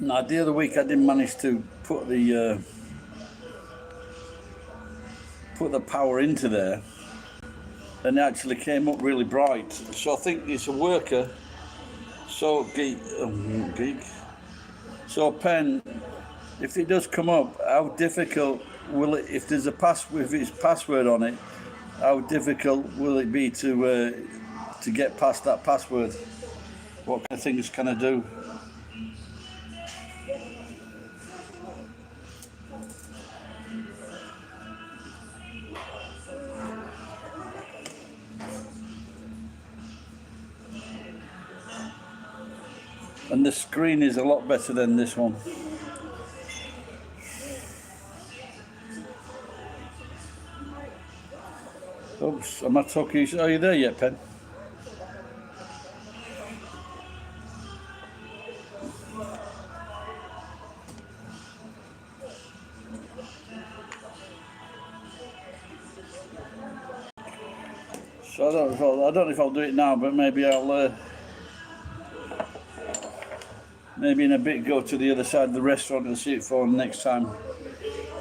Now, the other week I didn't manage to put the power into there, and it actually came up really bright. So I think it's a worker. So geek. So Pen, if it does come up, how difficult will it? If there's if it's password on it, how difficult will it be to get past that password? What kind of things can I do? And the screen is a lot better than this one. Oops, am I talking? Are you there yet, Pen? So I don't know if I'll do it now, but maybe I'll maybe in a bit go to the other side of the restaurant and see it for next time.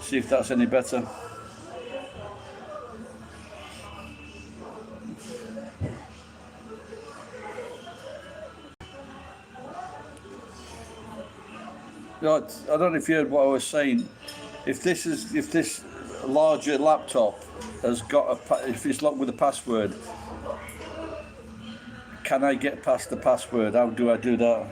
See if that's any better. I don't know if you heard what I was saying. If this larger laptop has got if it's locked with a password, can I get past the password? How do I do that?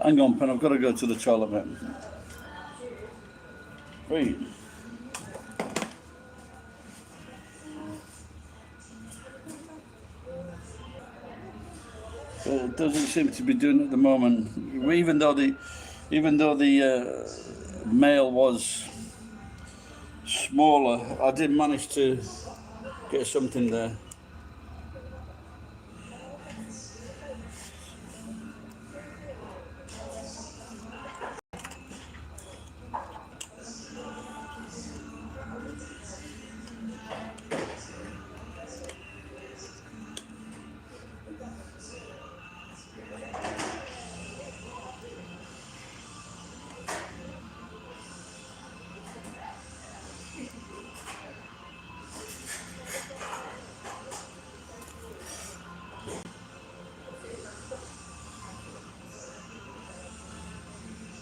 Hang on, Pen, I've got to go to the toilet, mate. Wait. It doesn't seem to be doing it at the moment. Even though the mail was smaller, I did manage to get something there.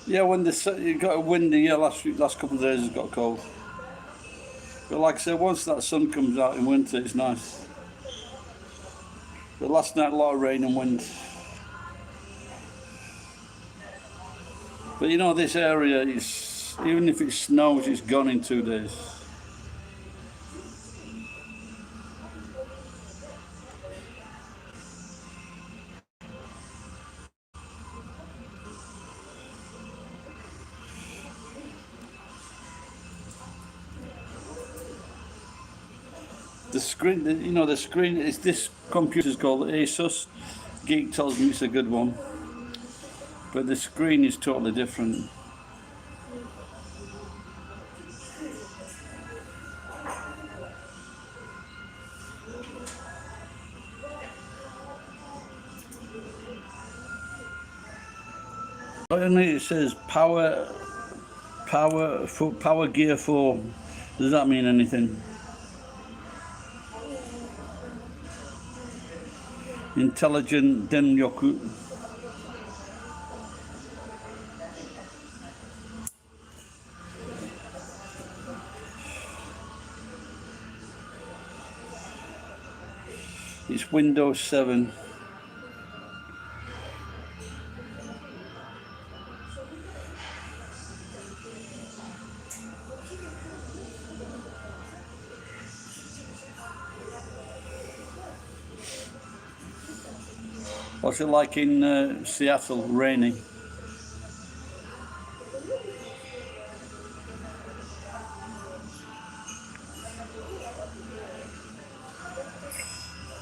Yeah, when you got a windy, yeah, last couple of days it's got cold. But like I said, once that sun comes out in winter, it's nice. But last night, a lot of rain and wind. But you know, this area is, even if it snows, it's gone in 2 days. The screen, you know, the screen is, this computer's called Asus. Geek tells me it's a good one, but the screen is totally different. Only it says power gear 4. Does that mean anything? Intelligent Denryoku. It's Windows 7. What's it like in Seattle? Rainy.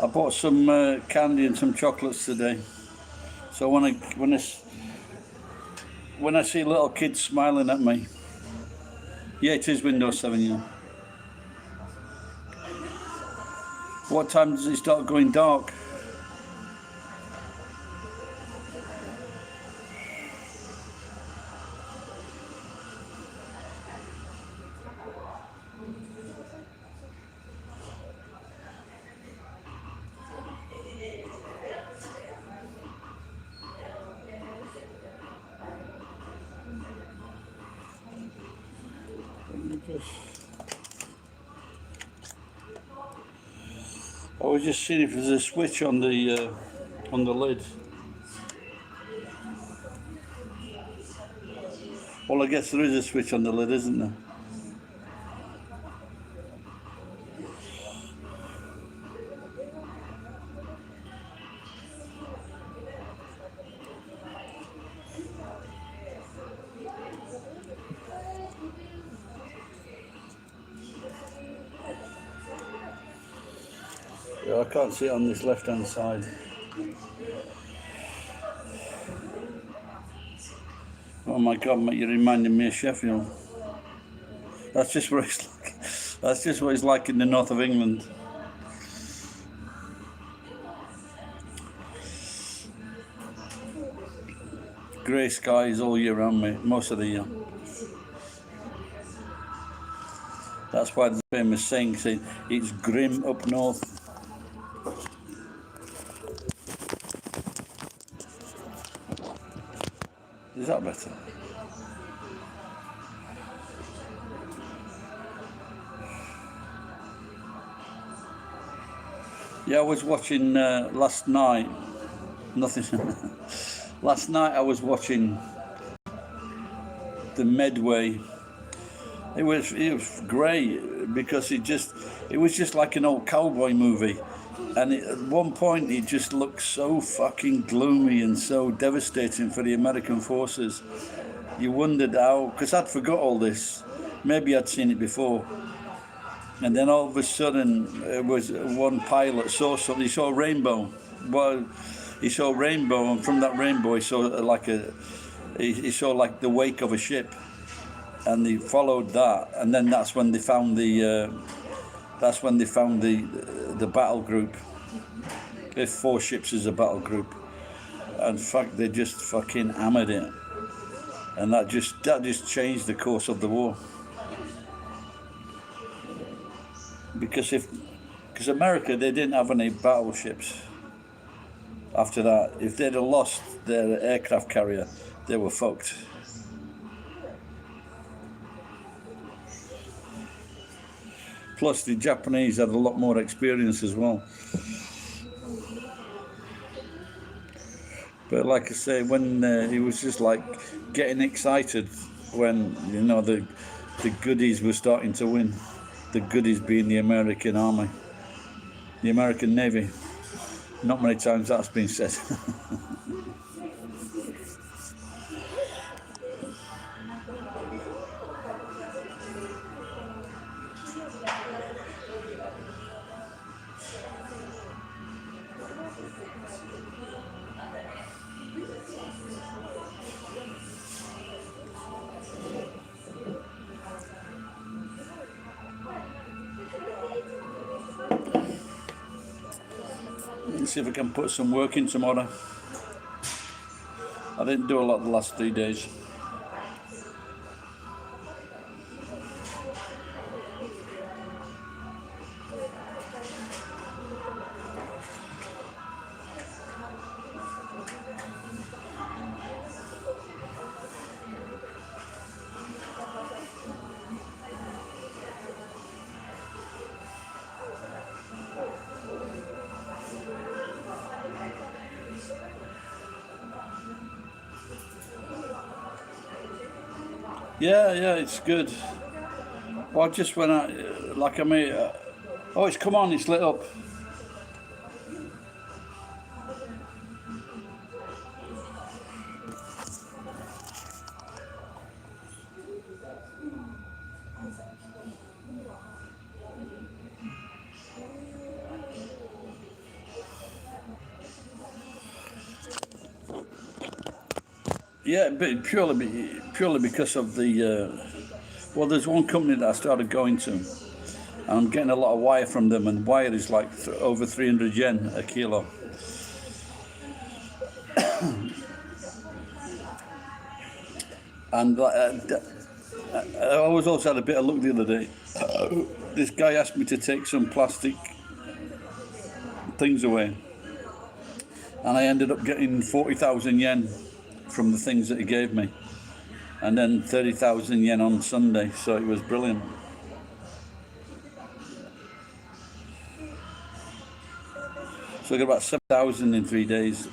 I bought some candy and some chocolates today. So when I see little kids smiling at me, yeah, it is Windows 7. Yeah. What time does it start going dark? I was just seeing if there's a switch on the lid. Well, I guess there is a switch on the lid, isn't there? Yeah, I can't see it on this left-hand side. Oh my God, mate, you're reminding me of Sheffield. That's just what it's like. That's just what it's like in the north of England. Grey skies all year round, mate, most of the year. That's why the famous saying says it's grim up north. Is that better? Yeah, I was watching last night. Nothing. Last night I was watching the Medway. It was great because it was just like an old cowboy movie, and at one point it just looked so fucking gloomy and so devastating for the American forces. You wondered how, because I'd forgot all this. Maybe I'd seen it before. And then all of a sudden, it was one pilot saw something. He saw a rainbow. Well, he saw a rainbow, and from that rainbow, he saw he saw like the wake of a ship, and he followed that. And then that's when they found the battle group. If 4 ships is a battle group, and fuck, they just fucking hammered it, and that just changed the course of the war. Because America, they didn't have any battleships after that. If they'd have lost their aircraft carrier, they were fucked. Plus, the Japanese had a lot more experience as well. But like I say, when he was just like getting excited when the goodies were starting to win. The goodies being the American Army, the American Navy. Not many times that's been said. Let's see if I can put some work in tomorrow. I didn't do a lot the last 3 days. Yeah, it's good. Well, just when oh, it's come on, it's lit up. Yeah, but purely because of the. Well, there's one company that I started going to, and I'm getting a lot of wire from them, and wire is like over 300 yen a kilo. And I was also had a bit of luck the other day. This guy asked me to take some plastic things away, and I ended up getting 40,000 yen from the things that he gave me, and then 30,000 yen on Sunday, so it was brilliant. So I got about 7,000 in 3 days.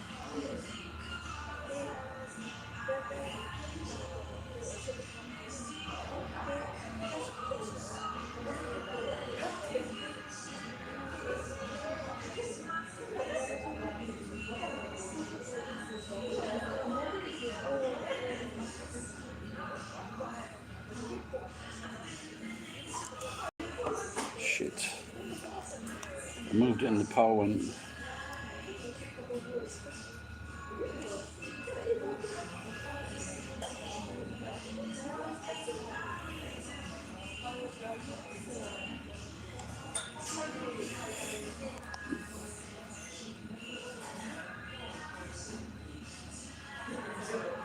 Shit. I moved it and the power went.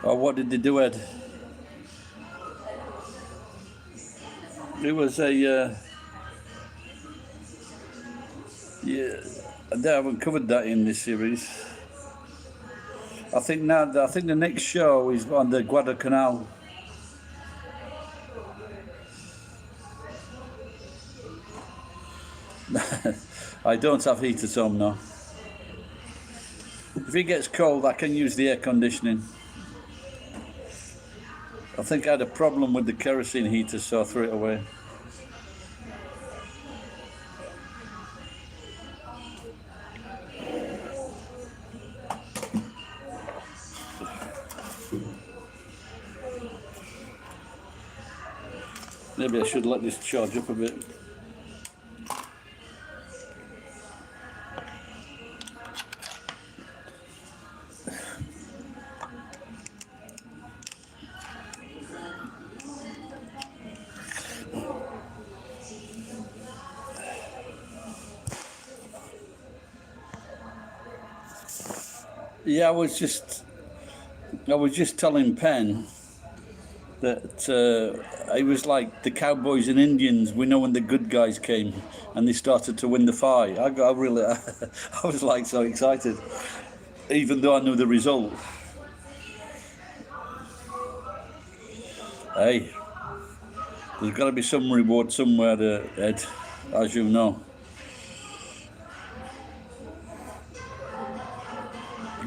Oh, what did they do, Ed? It was a, yeah, they haven't covered that in this series. I think the next show is on the Guadalcanal. I don't have heaters home now. If it gets cold, I can use the air conditioning. I think I had a problem with the kerosene heater, so I threw it away. Maybe I should let this charge up a bit. Yeah, I was just telling Penn that it was like the Cowboys and Indians. We know when the good guys came and they started to win the fight. I was like so excited, even though I knew the result. Hey, there's got to be some reward somewhere, Ed, as you know.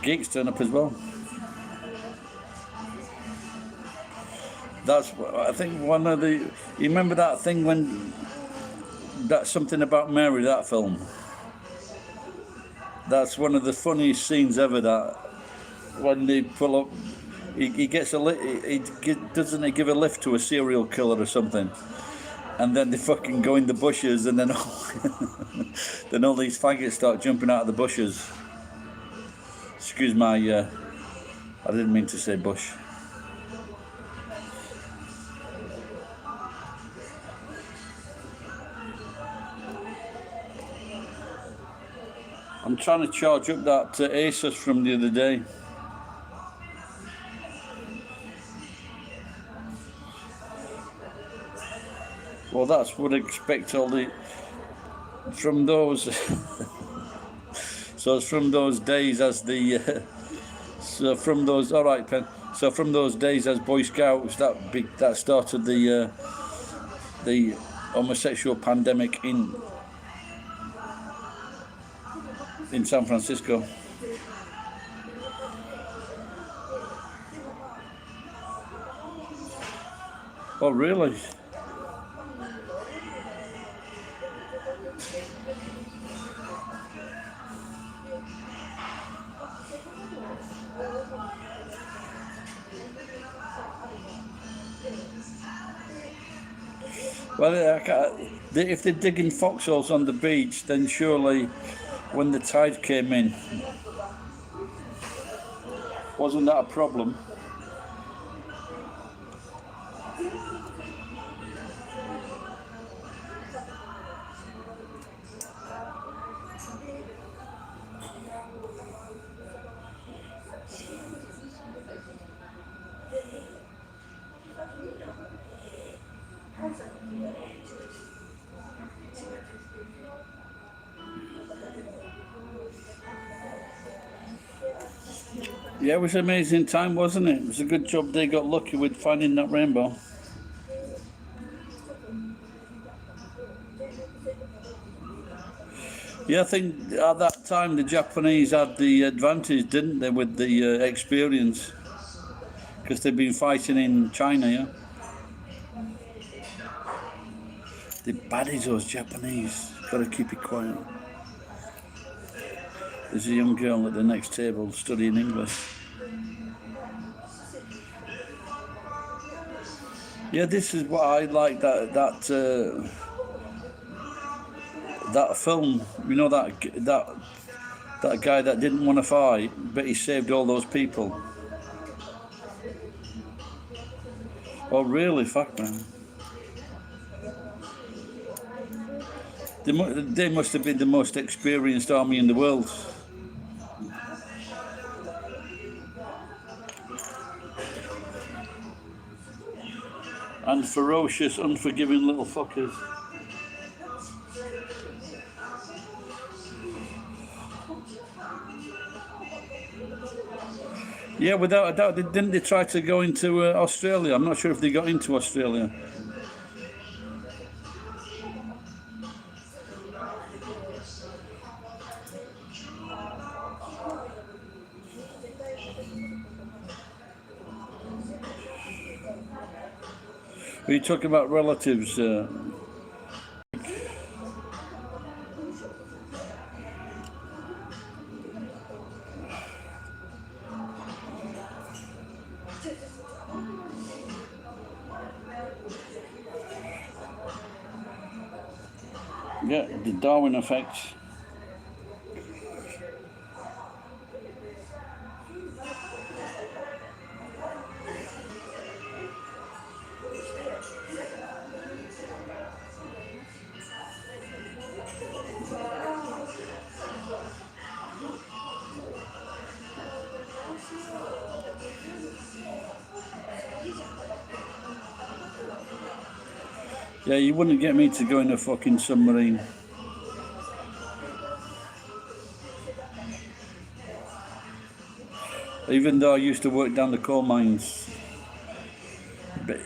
Geeks turn up as well. That's, I think, one of the. You remember that thing when that Something About Mary, that film? That's one of the funniest scenes ever. That when they pull up, he gets a doesn't he give a lift to a serial killer or something, and then they fucking go in the bushes, and then then all these faggots start jumping out of the bushes. Excuse my, I didn't mean to say bush. I'm trying to charge up that Asus from the other day. Well, that's what I expect all the, from those, so it's from those days as the, so from those, all right, Pen, so from those days as Boy Scouts, that started the homosexual pandemic in San Francisco. Oh, really? Well, if they're digging foxholes on the beach, then surely when the tide came in, wasn't that a problem? Yeah, it was an amazing time, wasn't it? It was a good job they got lucky with finding that rainbow. Yeah, I think at that time the Japanese had the advantage, didn't they, with the experience, because they've been fighting in China. Yeah, the baddies, those Japanese. Got to keep it quiet. There's a young girl at the next table studying English. Yeah, this is what I like that film. You know that guy that didn't want to fight, but he saved all those people. Oh, really? Fuck, man. They must have been the most experienced army in the world. And ferocious, unforgiving little fuckers. Yeah, without a doubt. Didn't they try to go into Australia? I'm not sure if they got into Australia. Are you talking about relatives? Yeah, the Darwin effect. Yeah, you wouldn't get me to go in a fucking submarine. Even though I used to work down the coal mines. But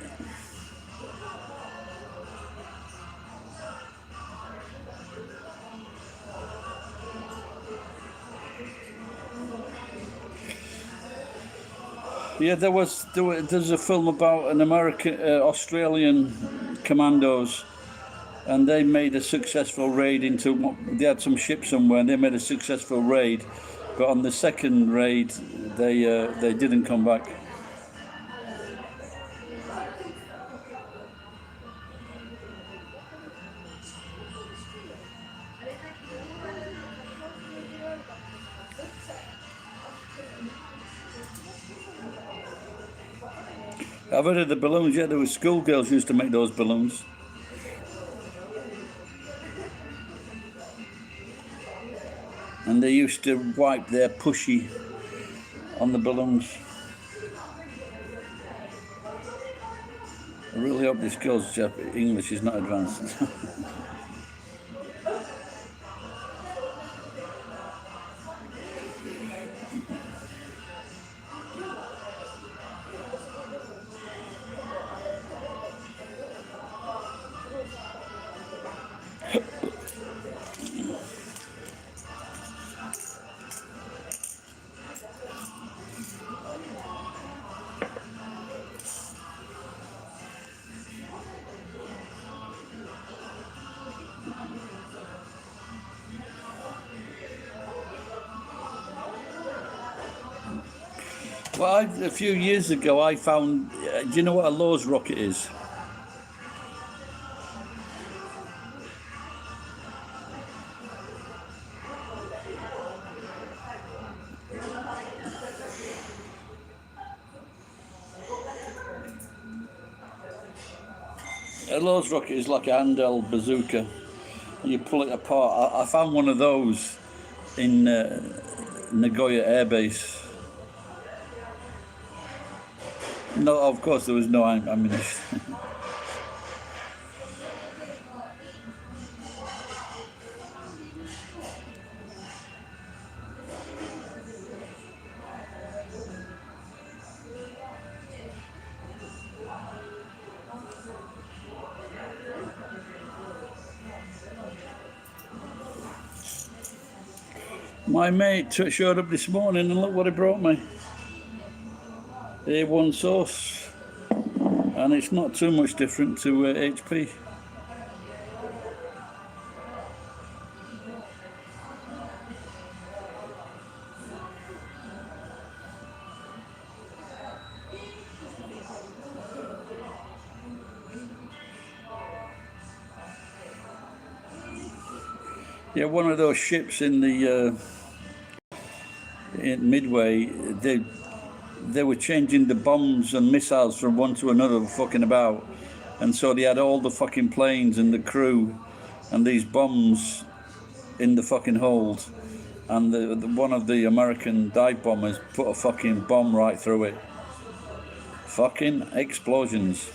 yeah, there's a film about an American, Australian commandos, and they made a successful raid into. They had some ship somewhere, and they made a successful raid, but on the second raid, they didn't come back. I've heard of the balloons. Yeah, there were schoolgirls used to make those balloons. And they used to wipe their pushy on the balloons. I really hope this girl's English is not advanced. Well, a few years ago, I found. Do you know what a Lowe's rocket is? A Lowe's rocket is like a handheld bazooka. You pull it apart. I found one of those in Nagoya Air Base. No, of course there was no ammunition. My mate showed up this morning and look what he brought me. A1 sauce. And it's not too much different to HP. Yeah, one of those ships in the in Midway, they were changing the bombs and missiles from one to another, fucking about, and so they had all the fucking planes and the crew, and these bombs in the fucking hold, and one of the American dive bombers put a fucking bomb right through it. Fucking explosions.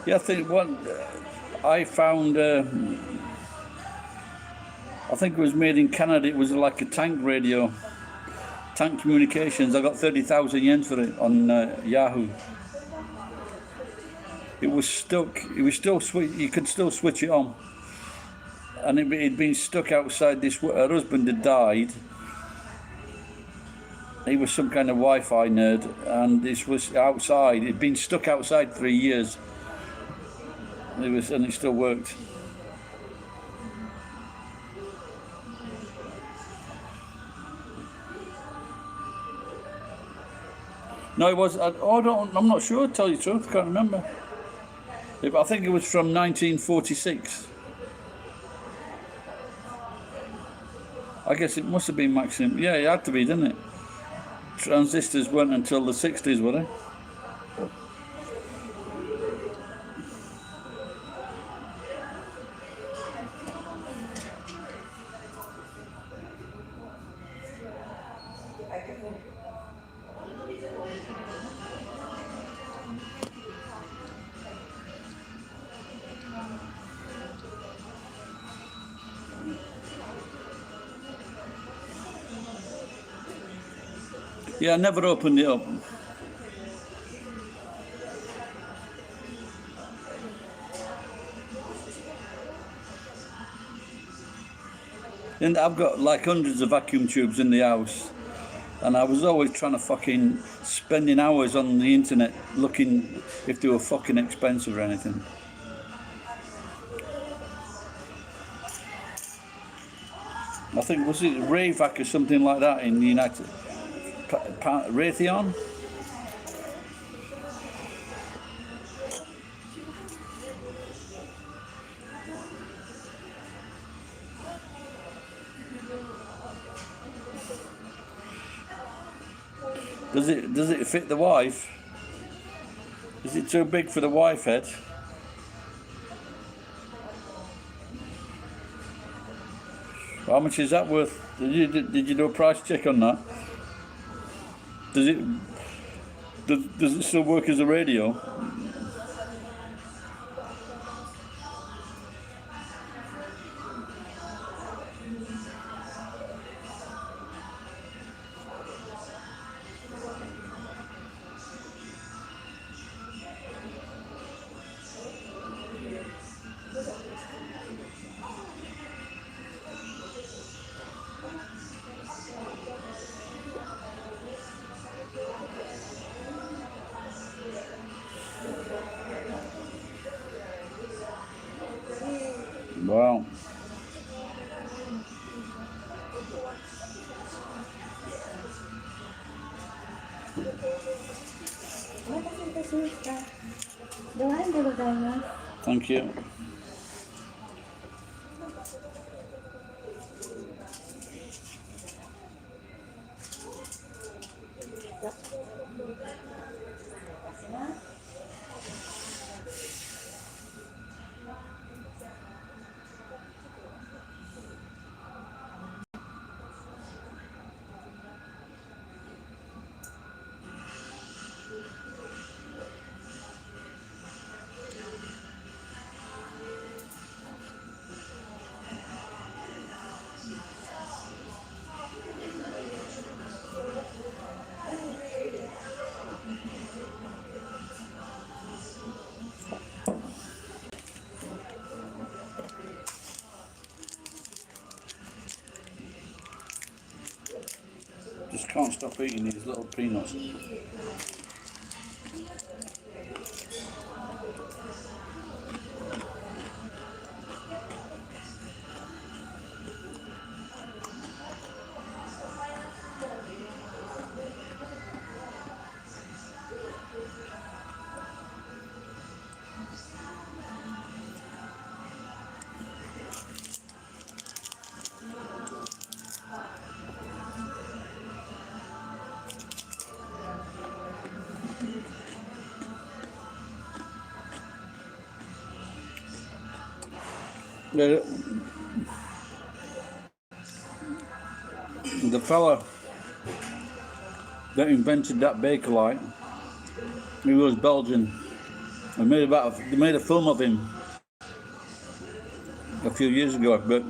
Yeah, I think one I found, I think it was made in Canada. It was like a tank radio, tank communications. I got 30,000 yen for it on Yahoo. It was stuck. It was still you could still switch it on, and it'd been stuck outside. Her husband had died. He was some kind of Wi-Fi nerd, and this was outside. It'd been stuck outside 3 years. And it still worked. No, it was. I'm not sure. To tell you the truth, I can't remember. I think it was from 1946. I guess it must have been maximum. Yeah, it had to be, didn't it? Transistors weren't until the 60s, were they? Yeah, I never opened it up. And I've got like hundreds of vacuum tubes in the house, and I was always trying to fucking spending hours on the internet looking if they were fucking expensive or anything. I think, was it Rayvac or something like that in the United Raytheon? Does it fit the wife? Is it too big for the wife head? How much is that worth? Did you do a price check on that? Does it still work as a radio? Thank you. Just can't stop eating these little peanuts. The fella that invented that Bakelite, he was Belgian. They made a film of him a few years ago, but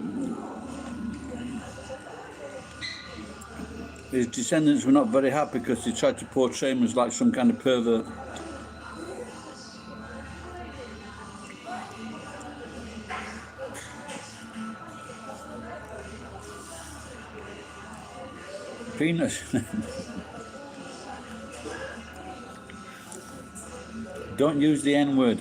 his descendants were not very happy because they tried to portray him as like some kind of pervert. Penis. Don't use the N word.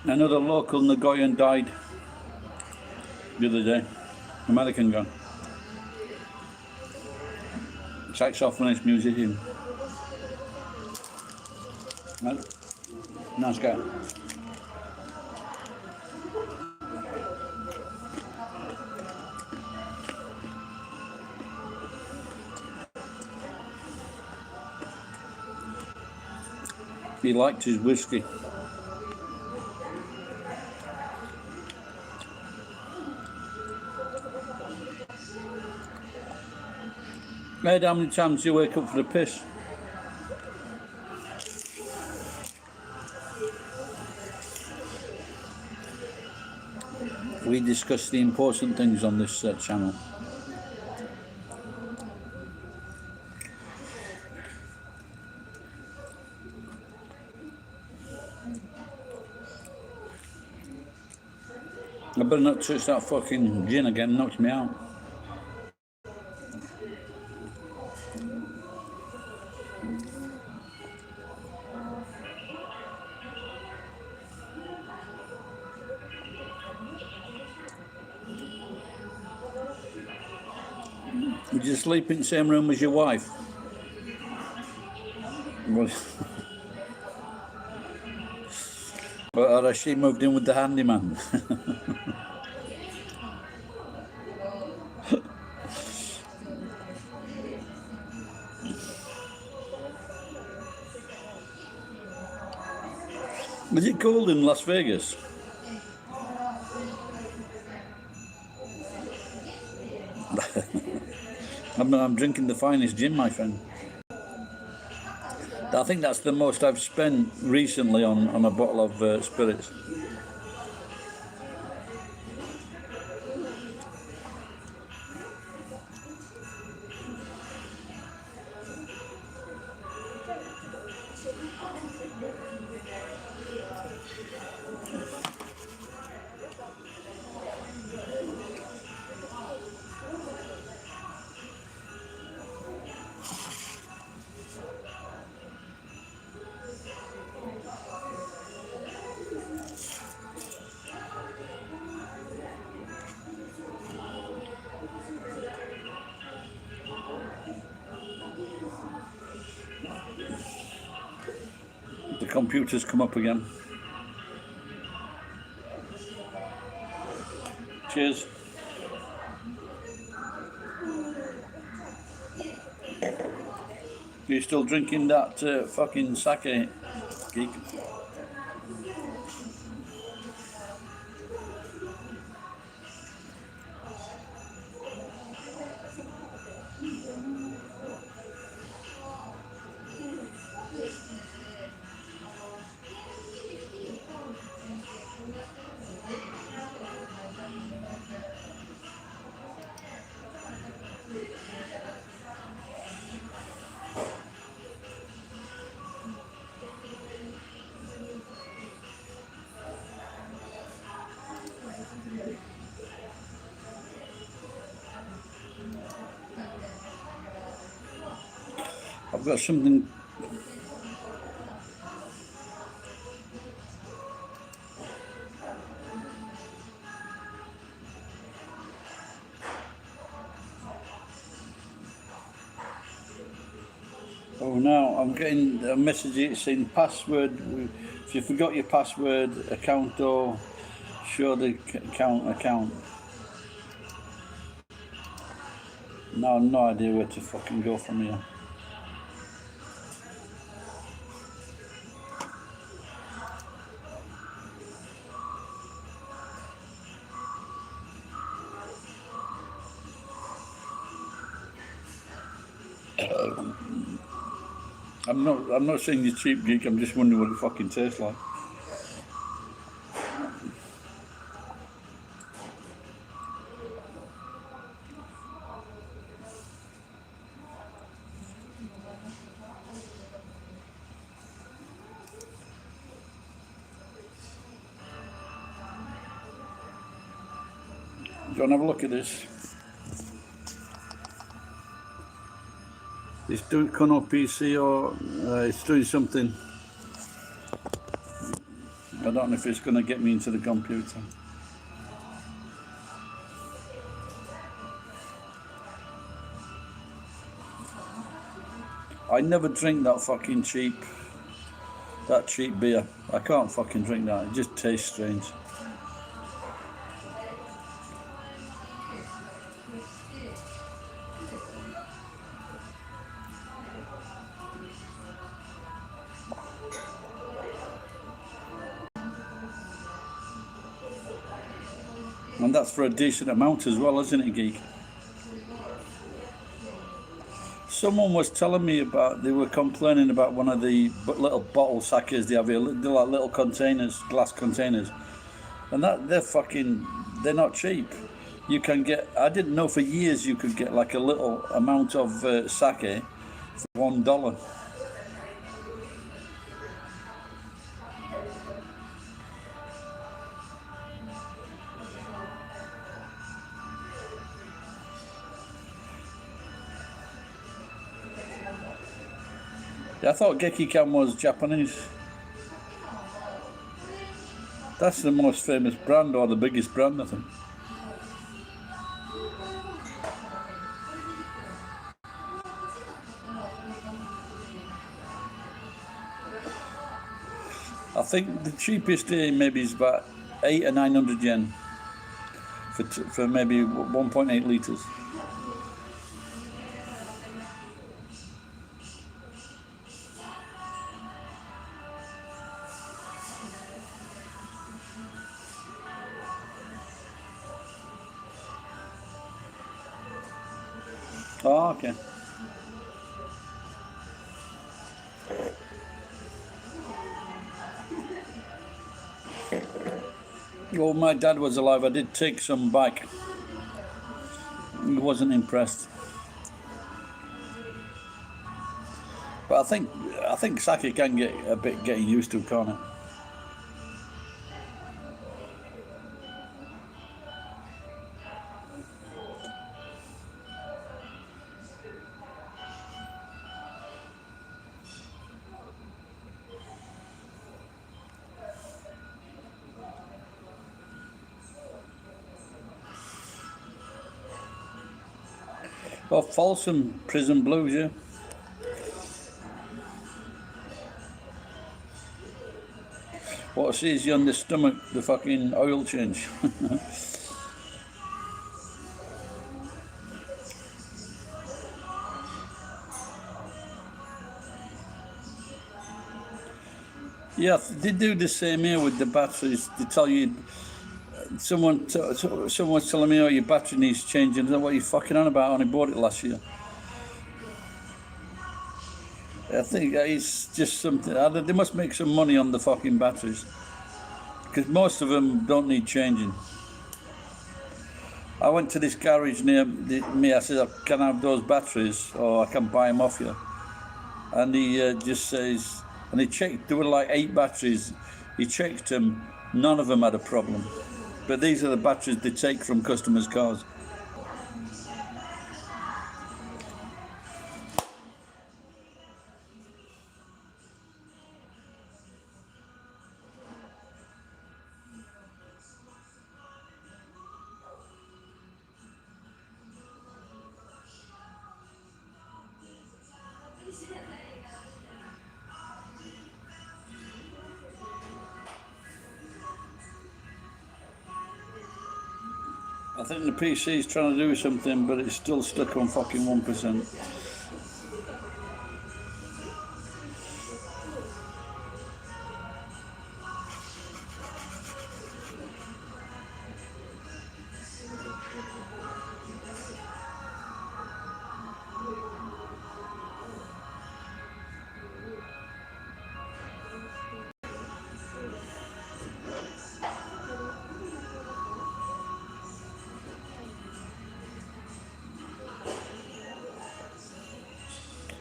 Another local Nagoyan died the other day, American guy, saxophonist, musician, nice guy. He liked his whiskey. Ed, how many times do you wake up for the piss? We discuss the important things on this channel. I better not touch that fucking gin again, it knocks me out. Did you sleep in the same room as your wife? Well, or has she moved in with the handyman? Was it cold in Las Vegas? I'm drinking the finest gin, my friend. I think that's the most I've spent recently on a bottle of spirits. computer's come up again. Cheers. You still drinking that fucking sake, geek? I've got something. Oh, now I'm getting a message saying password. If you forgot your password, account or show the account. No, no idea where to fucking go from here. I'm not saying you're cheap, geek. I'm just wondering what it fucking tastes like. Do you want to have a look at this? It's doing Kono PC or it's doing something. I don't know if it's going to get me into the computer. I never drink that fucking cheap beer. I can't fucking drink that. It just tastes strange. And that's for a decent amount as well, isn't it, geek? Someone was telling me about, they were complaining about one of the little bottle sakes they have here. They're like little containers, glass containers. And they're not cheap. You can get, I didn't know for years you could get like a little amount of sake for $1. I thought Gekikan was Japanese. That's the most famous brand, or the biggest brand, I think. I think the cheapest here maybe is about 800 or 900 yen for maybe 1.8 litres. Oh, okay. Well, my dad was alive. I did take some back. He wasn't impressed. But I think sake can get a bit getting used to, can't it? Well, Folsom Prison Blues, yeah. What's easy on the stomach? The fucking oil change. Yeah, they do the same here with the batteries. They tell you, someone's telling me, oh, your battery needs changing. I don't know what you're fucking on about. I only bought it last year. I think it's just something. They must make some money on the fucking batteries, because most of them don't need changing. I went to this garage near me. I said, "Can I have those batteries, or I can buy them off you?" And he just says, and he checked. There were like 8 batteries. He checked them. None of them had a problem. But these are the batteries they take from customers' cars. I think the PC is trying to do something, but it's still stuck on fucking 1%.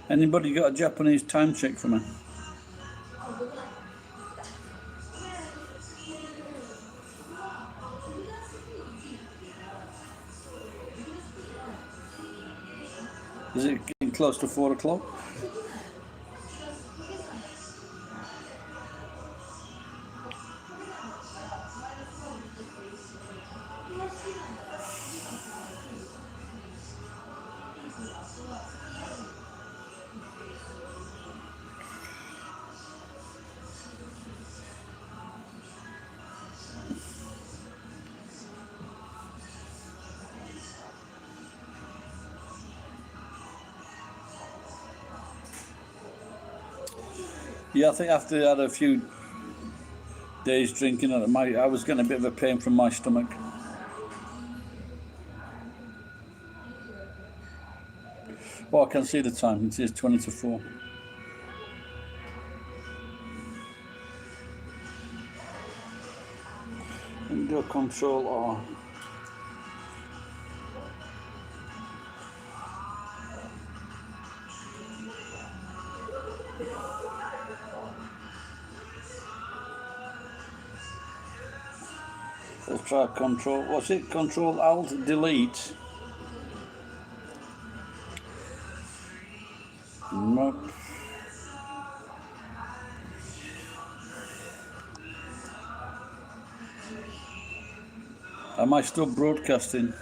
Anybody got a Japanese time check for me? Is it getting close to 4 o'clock? Yeah, I think after I had a few days drinking, I was getting a bit of a pain from my stomach. Oh, I can see the time. It says 20 to 4. Window control R. Let's try control. What's it? Control Alt Delete. Nope. Am I still broadcasting?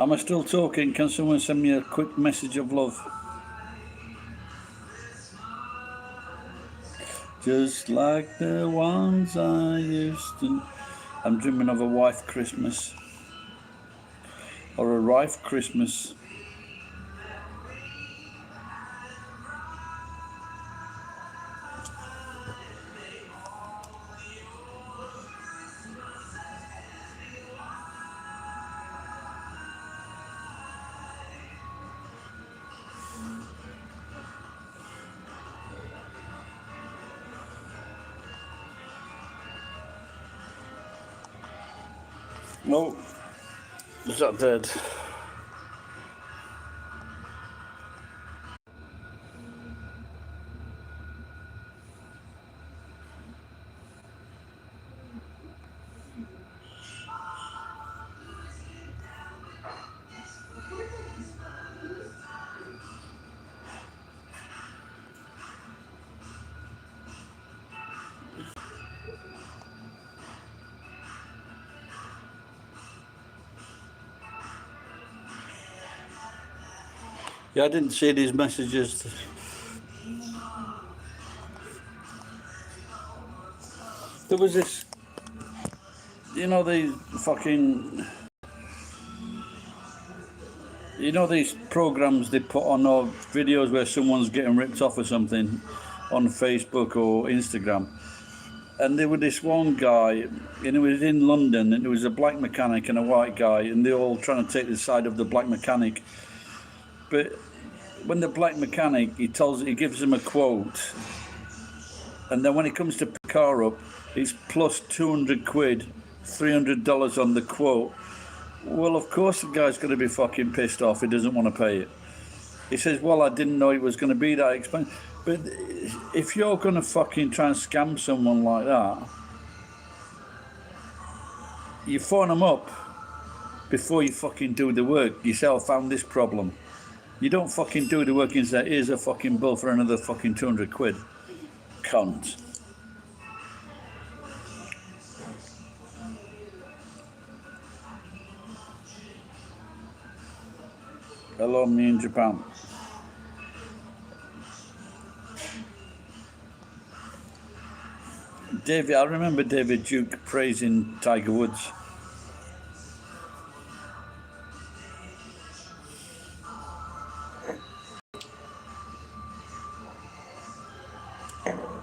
Am I still talking? Can someone send me a quick message of love? Just like the ones I used to. I'm dreaming of a wife Christmas. Or a rife Christmas. No. Is that dead? Yeah, I didn't see these messages. There was this, these fucking, these programs they put on, or videos where someone's getting ripped off or something on Facebook or Instagram. And there was this one guy, and it was in London, and it was a black mechanic and a white guy, and they're all trying to take the side of the black mechanic. But when the black mechanic, he gives him a quote, and then when he comes to pick the car up, it's plus 200 quid, $300 on the quote. Well, of course the guy's going to be fucking pissed off. He doesn't want to pay it. He says, well, I didn't know it was going to be that expensive. But if you're going to fucking try and scam someone like that, you phone them up before you fucking do the work. You say, I found this problem. You don't fucking do the work and say, here's a fucking bill for another fucking 200 quid. Cunt. Hello, me in Japan. David, I remember David Duke praising Tiger Woods.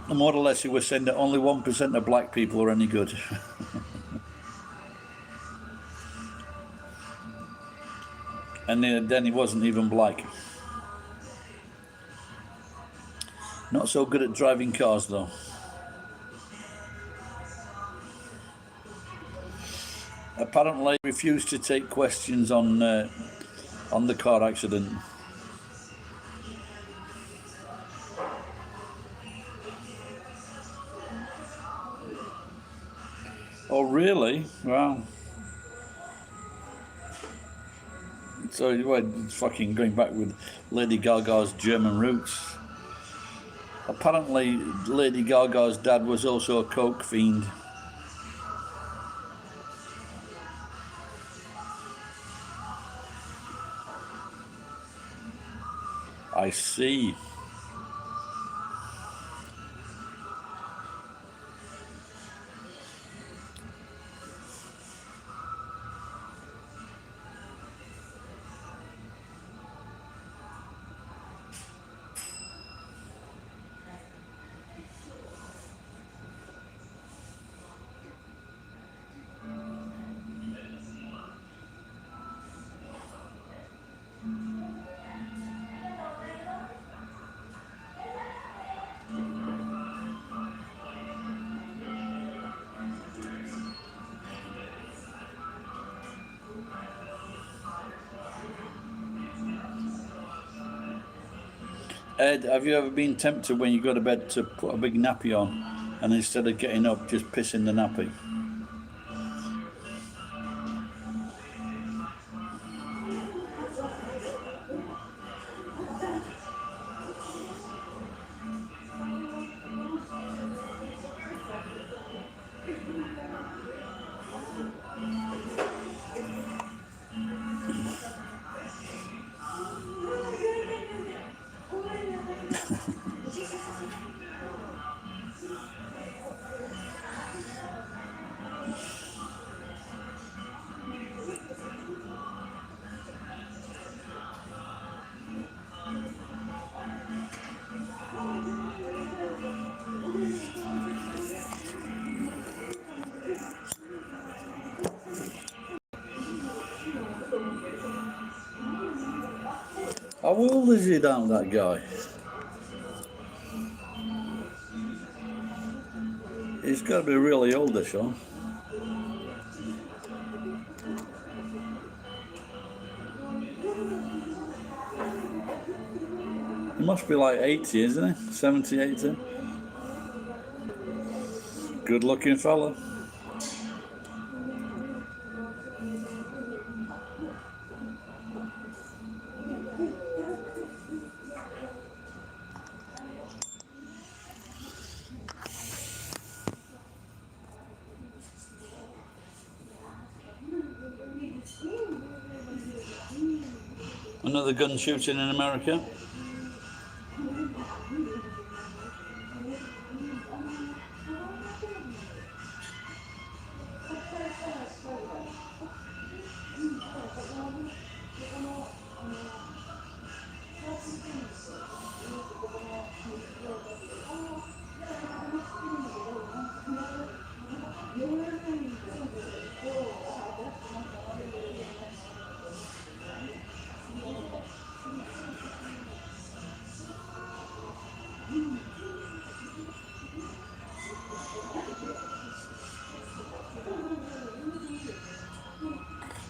More or less, he was saying that only 1% of black people are any good. And then he wasn't even black. Not so good at driving cars, though. Apparently, he refused to take questions on the car accident. Oh, really? Wow. So it's fucking going back with Lady Gaga's German roots. Apparently, Lady Gaga's dad was also a coke fiend. I see. Ed, have you ever been tempted when you go to bed to put a big nappy on and instead of getting up, just piss in the nappy? How old is he down, that guy? He's got to be really old, this one. He must be like 80, isn't he? 70, 80. Good looking fella. Another gun shooting in America.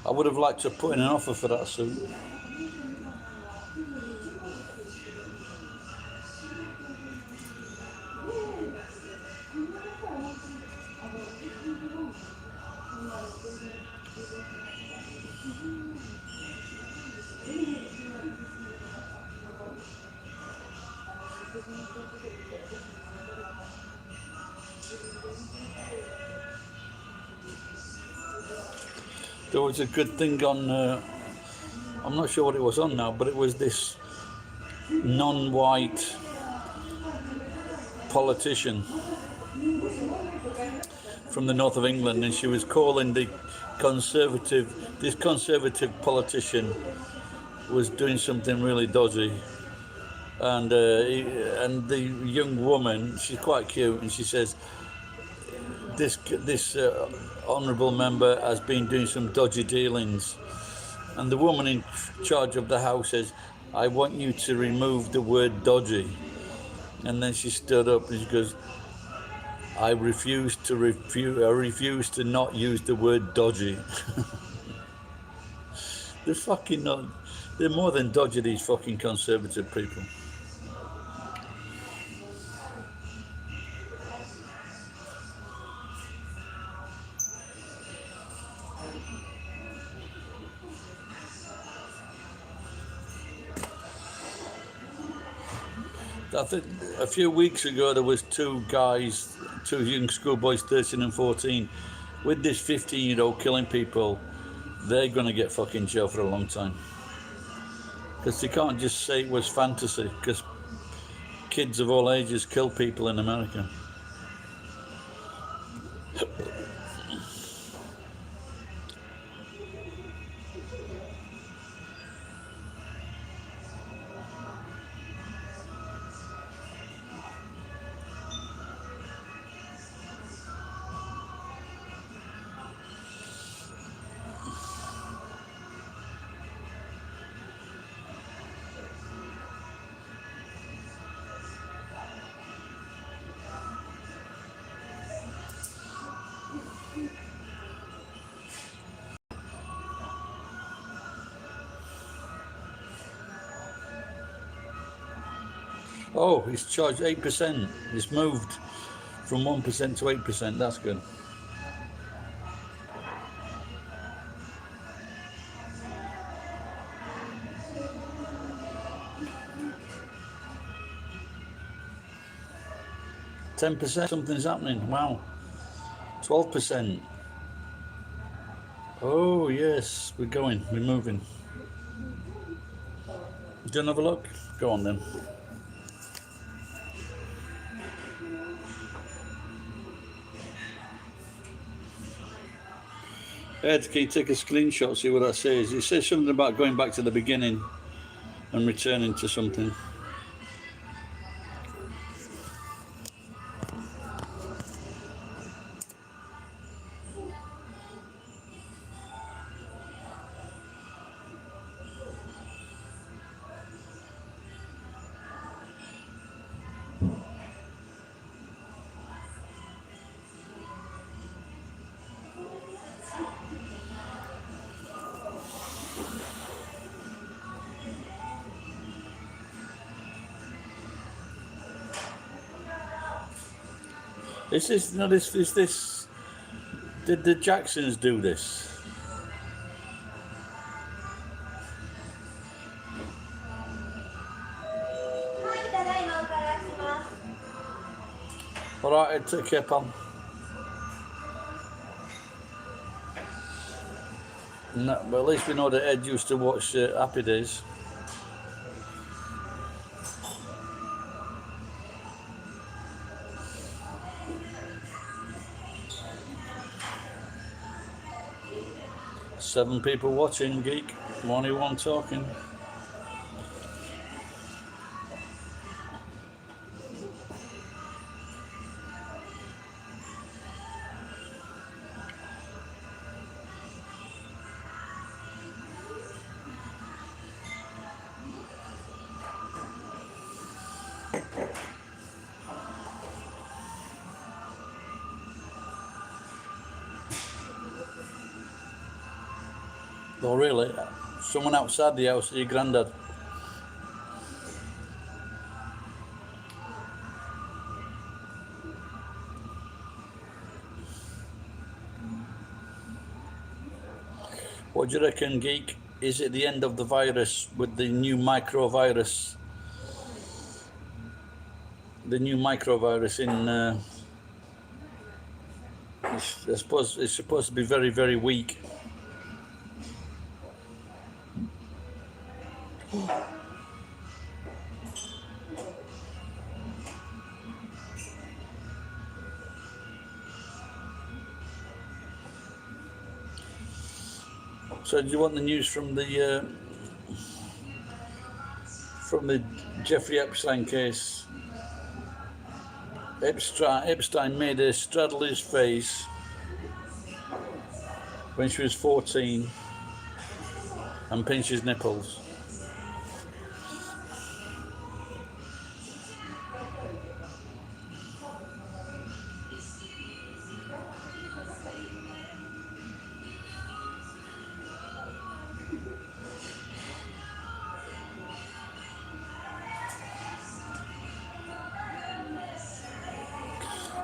I would have liked to put in an offer for that suit. There was a good thing on, I'm not sure what it was on now, but it was this non-white politician from the north of England, and she was calling this conservative politician was doing something really dodgy, and the young woman, she's quite cute, and she says, this honourable member has been doing some dodgy dealings, and the woman in charge of the house says, I want you to remove the word dodgy. And then she stood up and she goes, I refuse to not use the word dodgy. They're fucking not, they're more than dodgy, these fucking conservative people. I think a few weeks ago there was two young schoolboys, 13 and 14, with this 15-year-old killing people. They're going to get fucking jail for a long time. Because they can't just say it was fantasy, because kids of all ages kill people in America. Oh, he's charged 8%. It's moved from 1% to 8%. That's good. %, something's happening. Wow. 12%. Oh, yes, we're moving. Do you want to have a look? Go on then. Ed, can you take a screenshot, see what that says? It says something about going back to the beginning and returning to something. Is this, did the Jacksons do this? Alright, take care, pal. No, but at least we know that Ed used to watch Happy Days. 7 people watching, geek. Only one talking. Oh, really? Someone outside the house, your granddad? What do you reckon, geek? Is it the end of the virus with the new microvirus? The new microvirus in, I suppose it's supposed to be very, very weak. So do you want the news from the Jeffrey Epstein case? Epstein made her straddle his face when she was 14 and pinch his nipples.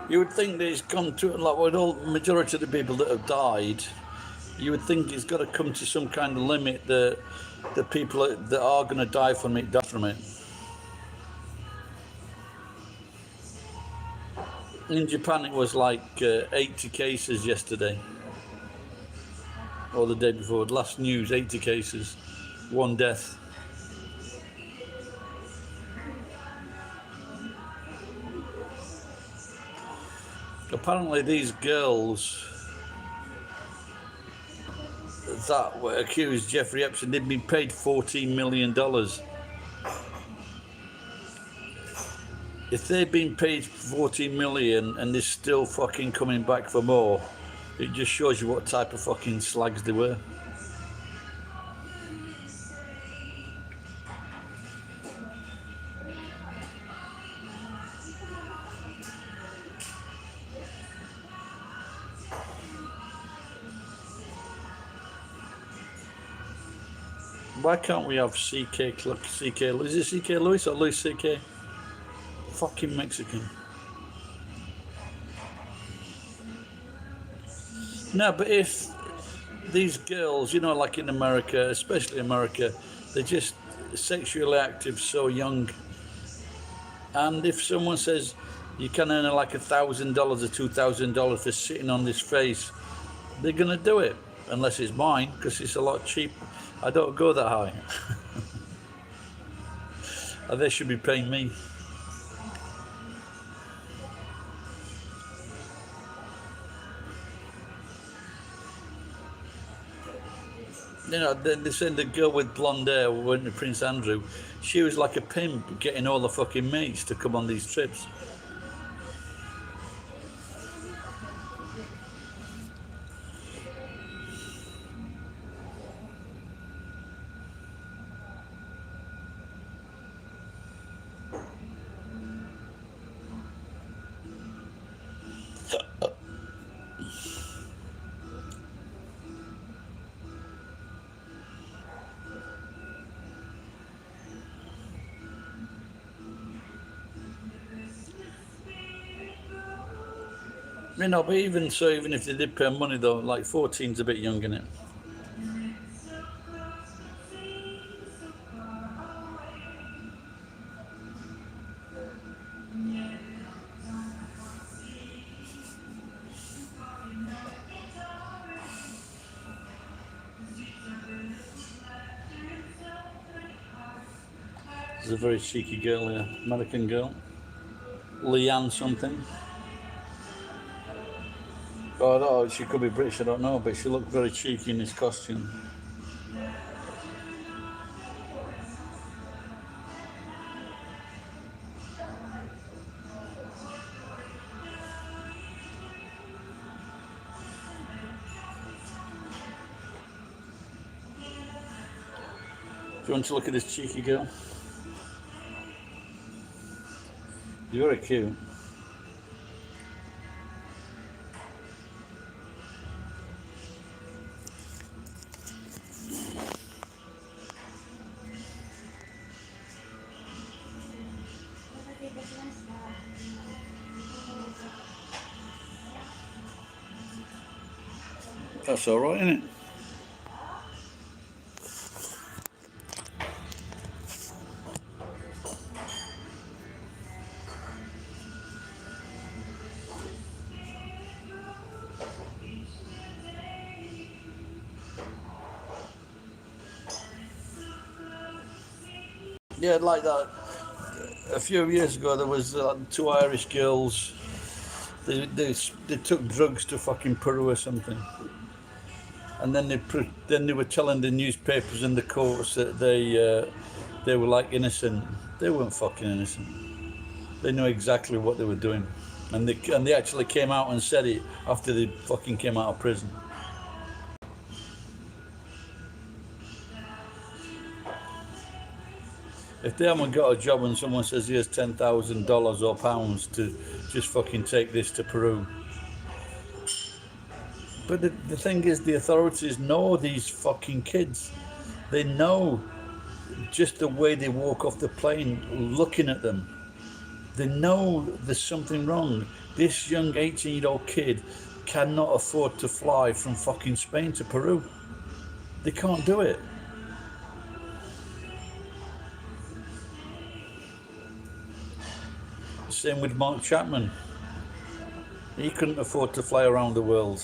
You would think that it's come to, like with all majority of the people that have died, you would think it's got to come to some kind of limit that the people that are going to die from it die from it. In Japan, it was like 80 cases yesterday, or the day before. Last news, 80 cases, 1 death. Apparently, these girls that were accused Jeffrey Epstein, they'd been paid $14 million. If they've been paid 14 million and they're still fucking coming back for more, it just shows you what type of fucking slags they were. Why can't we have CK, is it CK Lewis or Louis CK? Fucking Mexican. No, but if these girls, you know, like in America, especially America, they're just sexually active so young. And if someone says you can earn like $1,000 or $2,000 for sitting on this face, they're gonna do it, unless it's mine, because it's a lot cheap. I don't go that high. They should be paying me. You know, they said the girl with blonde hair who went to Prince Andrew, she was like a pimp getting all the fucking mates to come on these trips. You know, but even so, even if they did pay money though, like 14's a bit young, isn't it? She's a very cheeky girl here, American girl. Leanne something. Oh, no, she could be British, I don't know, but she looked very cheeky in this costume. Do you want to look at this cheeky girl? You're very cute. That's all right, isn't it? Yeah, like that. A few years ago, there was two Irish girls. They took drugs to fucking Peru or something, and then they were telling the newspapers and the courts that they were like innocent. They weren't fucking innocent. They knew exactly what they were doing, and they actually came out and said it after they fucking came out of prison. If they haven't got a job and someone says here's $10,000 or pounds to just fucking take this to Peru. But the thing is, the authorities know these fucking kids. They know just the way they walk off the plane, looking at them. They know there's something wrong. This young 18-year-old kid cannot afford to fly from fucking Spain to Peru. They can't do it. Same with Mark Chapman. He couldn't afford to fly around the world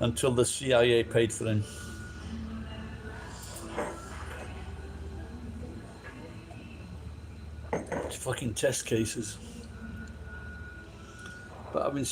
until the CIA paid for him. It's fucking test cases. But I mean,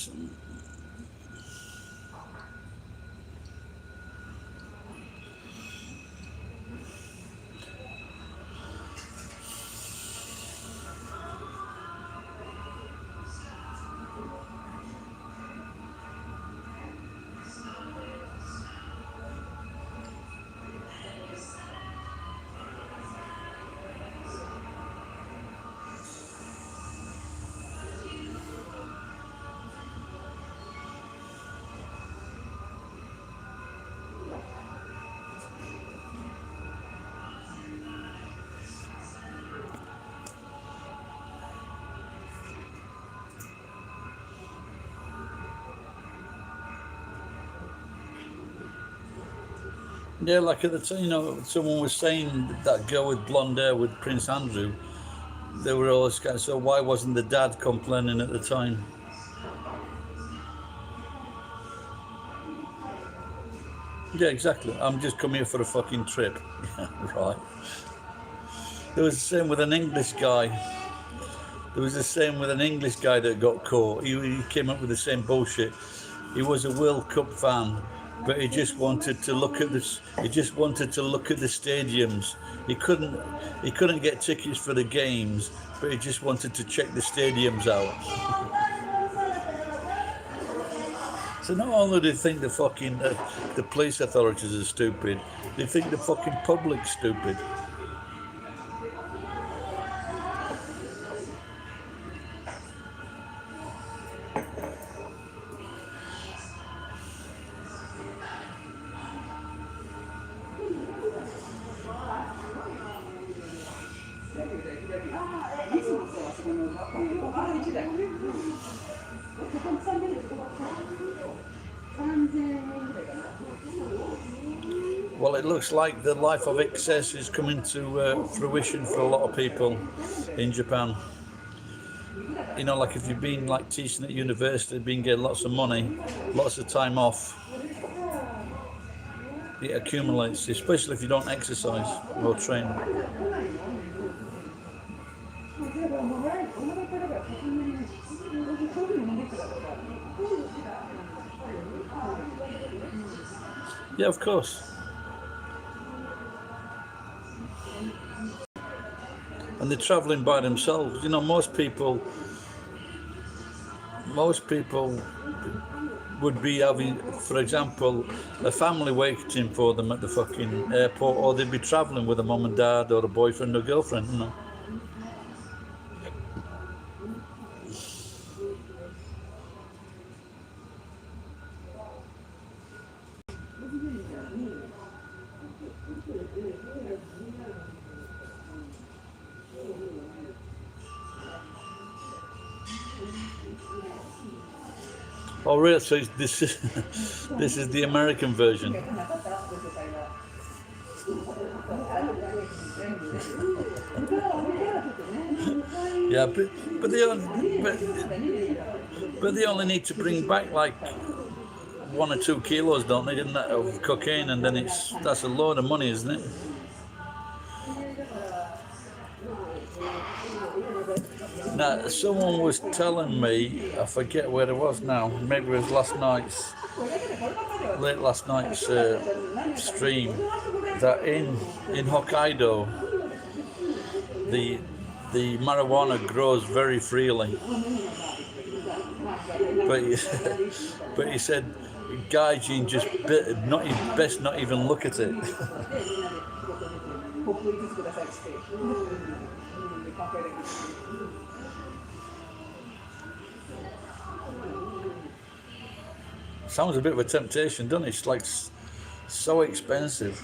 yeah, like at the time, someone was saying that girl with blonde hair with Prince Andrew. They were always kind of, so why wasn't the dad complaining at the time? Yeah, exactly. I'm just coming here for a fucking trip. Yeah, right. There was the same with an English guy. There was the same with an English guy that got caught. He came up with the same bullshit. He was a World Cup fan, but he just wanted to look at this. He just wanted to look at the stadiums. He couldn't get tickets for the games, but he just wanted to check the stadiums out. So not only do they think the fucking the police authorities are stupid, they think the fucking public's stupid. Well, it looks like the life of excess is coming to fruition for a lot of people in Japan. Like if you've been like teaching at university, been getting lots of money, lots of time off, it accumulates, especially if you don't exercise or train. Yeah, of course. And they're travelling by themselves. You know, most people would be having, for example, a family waiting for them at the fucking airport, or they'd be travelling with a mum and dad or a boyfriend or girlfriend, you know. Oh, really? So this is this is the American version. Yeah, but they only, but they only need to bring back like 1 or 2 kilos, don't they? Didn't that of cocaine, and then that's a load of money, isn't it? Now, someone was telling me, I forget where it was now. Maybe it was late last night's stream, that in Hokkaido, the marijuana grows very freely. But but he said, Gaijin just best not even look at it. Sounds a bit of a temptation, doesn't it? It's like so expensive.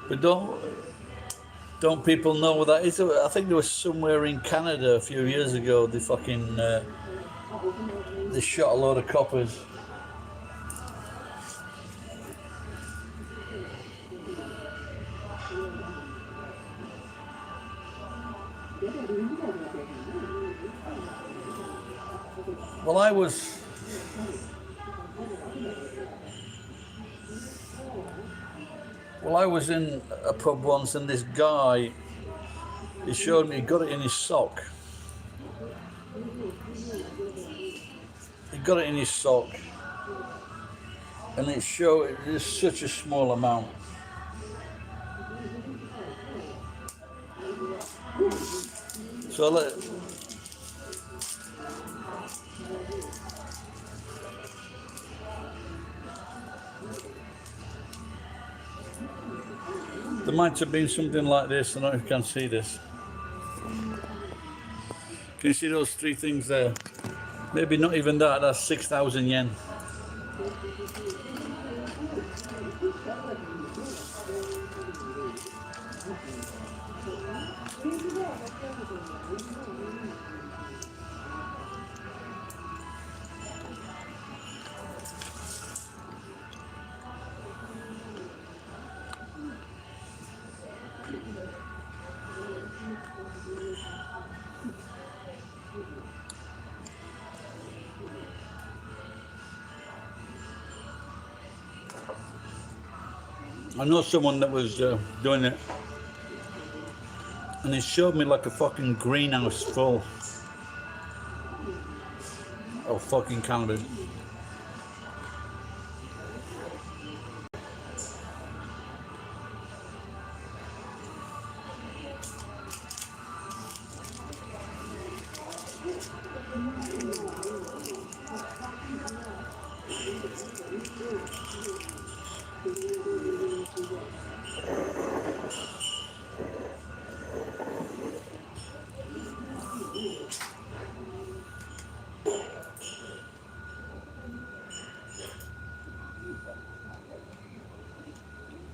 But don't people know what that is? I think there was somewhere in Canada a few years ago. They fucking they shot a load of coppers. Well, I was in a pub once, and this guy, he showed me, he got it in his sock. He got it in his sock, and it showed it's such a small amount. So there might have been something like this. I don't know if you can see this. Can you see those 3 things there? Maybe not even that, that's 6,000 yen. I know someone that was doing it, and he showed me like a fucking greenhouse full of fucking cannabis.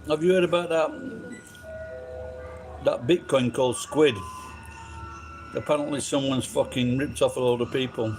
Have you heard about that Bitcoin called Squid? Apparently someone's fucking ripped off a load of people.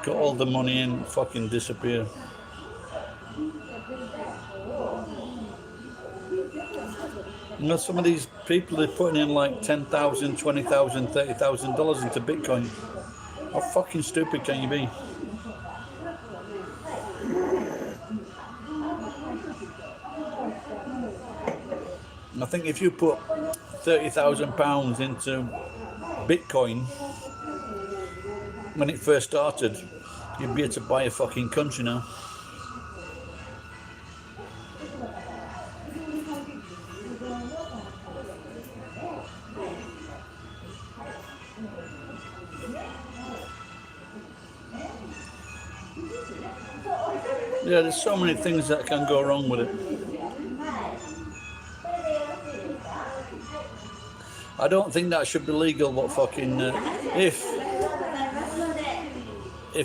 Got all the money in, fucking disappear. You know, some of these people are putting in like $10,000, $20,000, $30,000 into Bitcoin. How fucking stupid can you be? I think if you put £30,000 into Bitcoin when it first started, you'd be able to buy a fucking country now. Yeah, there's so many things that can go wrong with it. I don't think that should be legal, but fucking if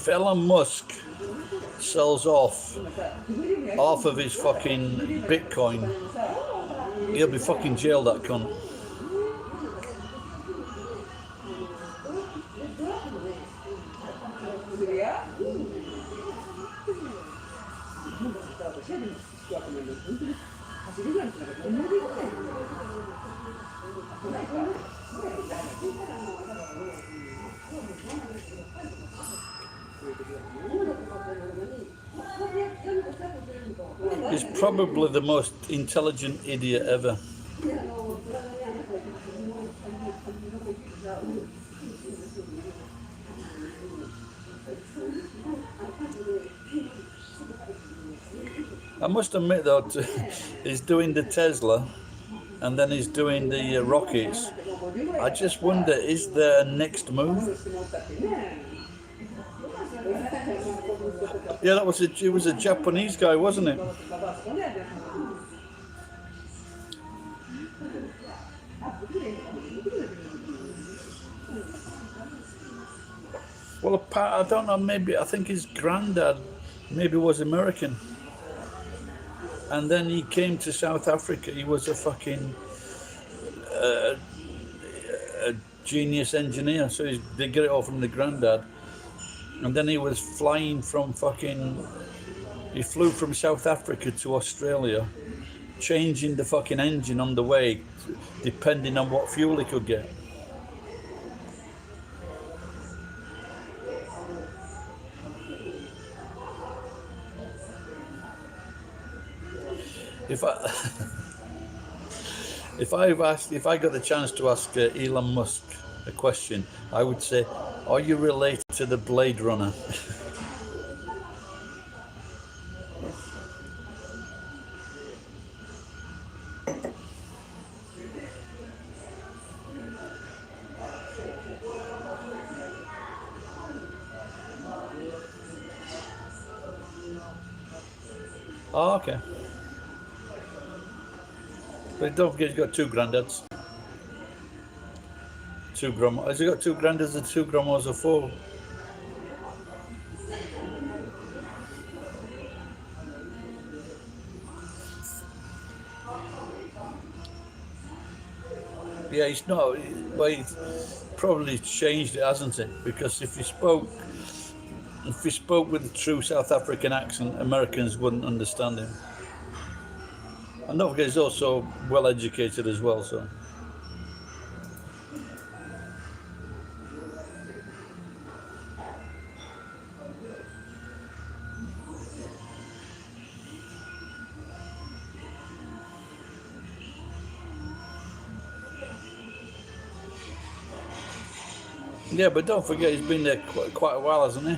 Elon Musk sells off half of his fucking Bitcoin, he'll be fucking jailed, that cunt. He's probably the most intelligent idiot ever. I must admit though, he's doing the Tesla and then he's doing the rockets. I just wonder, is there a next move? Yeah, it was a Japanese guy, wasn't it? Well, I don't know, maybe, I think his granddad maybe was American. And then he came to South Africa. He was a fucking a genius engineer. So they get it all from the granddad. And then he was flying from he flew from South Africa to Australia, changing the fucking engine on the way, depending on what fuel he could get. If I got the chance to ask Elon Musk a question, I would say, are you related to the Blade Runner? Oh, okay. But don't forget, he's got two granddads. Two grandmas. Has he got two granddads and two grandmas or four? Yeah, he's not. Well, he's probably changed it, hasn't it? Because if he spoke with a true South African accent, Americans wouldn't understand him. And don't forget, he's also well educated as well, so. Yeah, but don't forget, he's been there quite a while, hasn't he?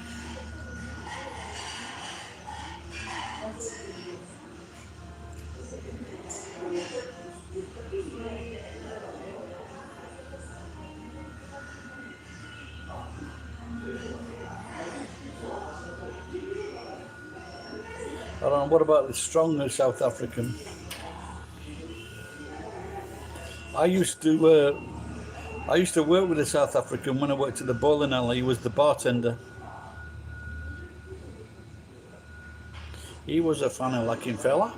I don't know, what about the stronger South African? I used to work with a South African when I worked at the bowling alley. He was the bartender. He was a funny looking fella.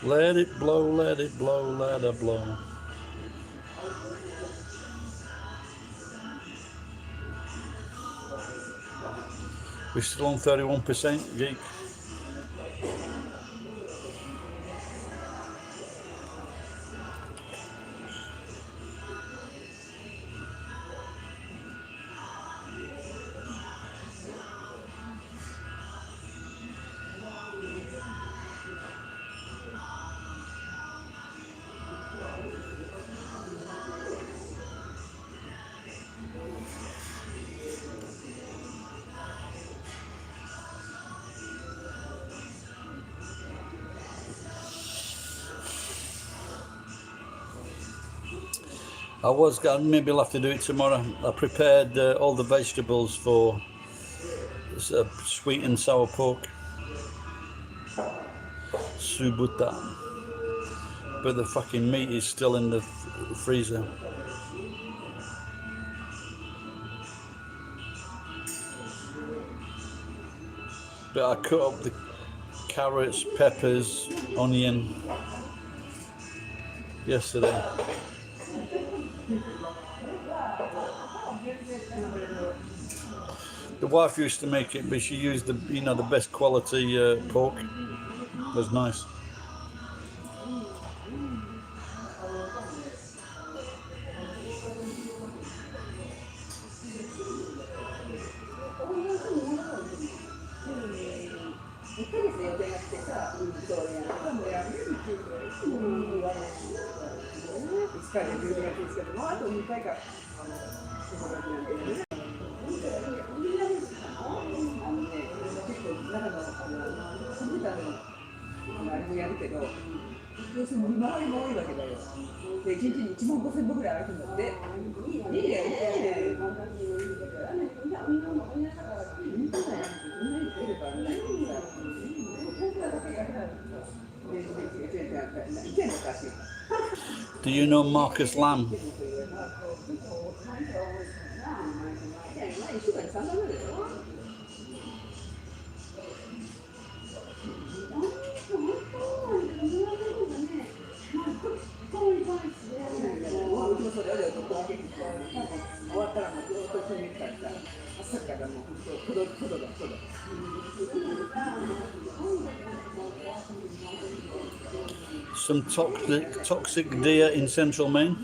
Let it blow, let it blow, let it blow. We're still on 31%, geek. I was going, maybe I'll have to do it tomorrow. I prepared all the vegetables for sweet and sour pork. Subuta. But the fucking meat is still in the freezer. But I cut up the carrots, peppers, onion yesterday. The wife used to make it, but she used the the best quality pork. It was nice. Do you know Marcus Lamb? Some toxic deer in central Maine.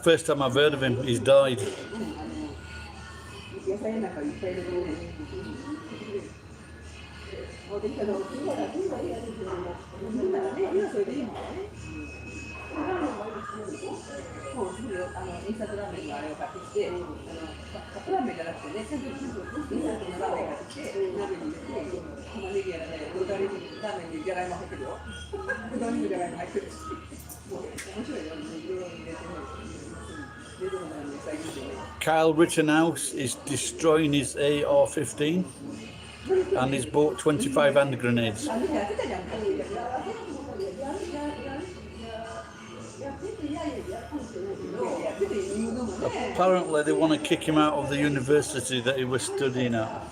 First time I've heard of him, he's died. Kyle Rittenhouse is destroying his AR-15 and he's bought 25 hand grenades. Apparently they want to kick him out of the university that he was studying at.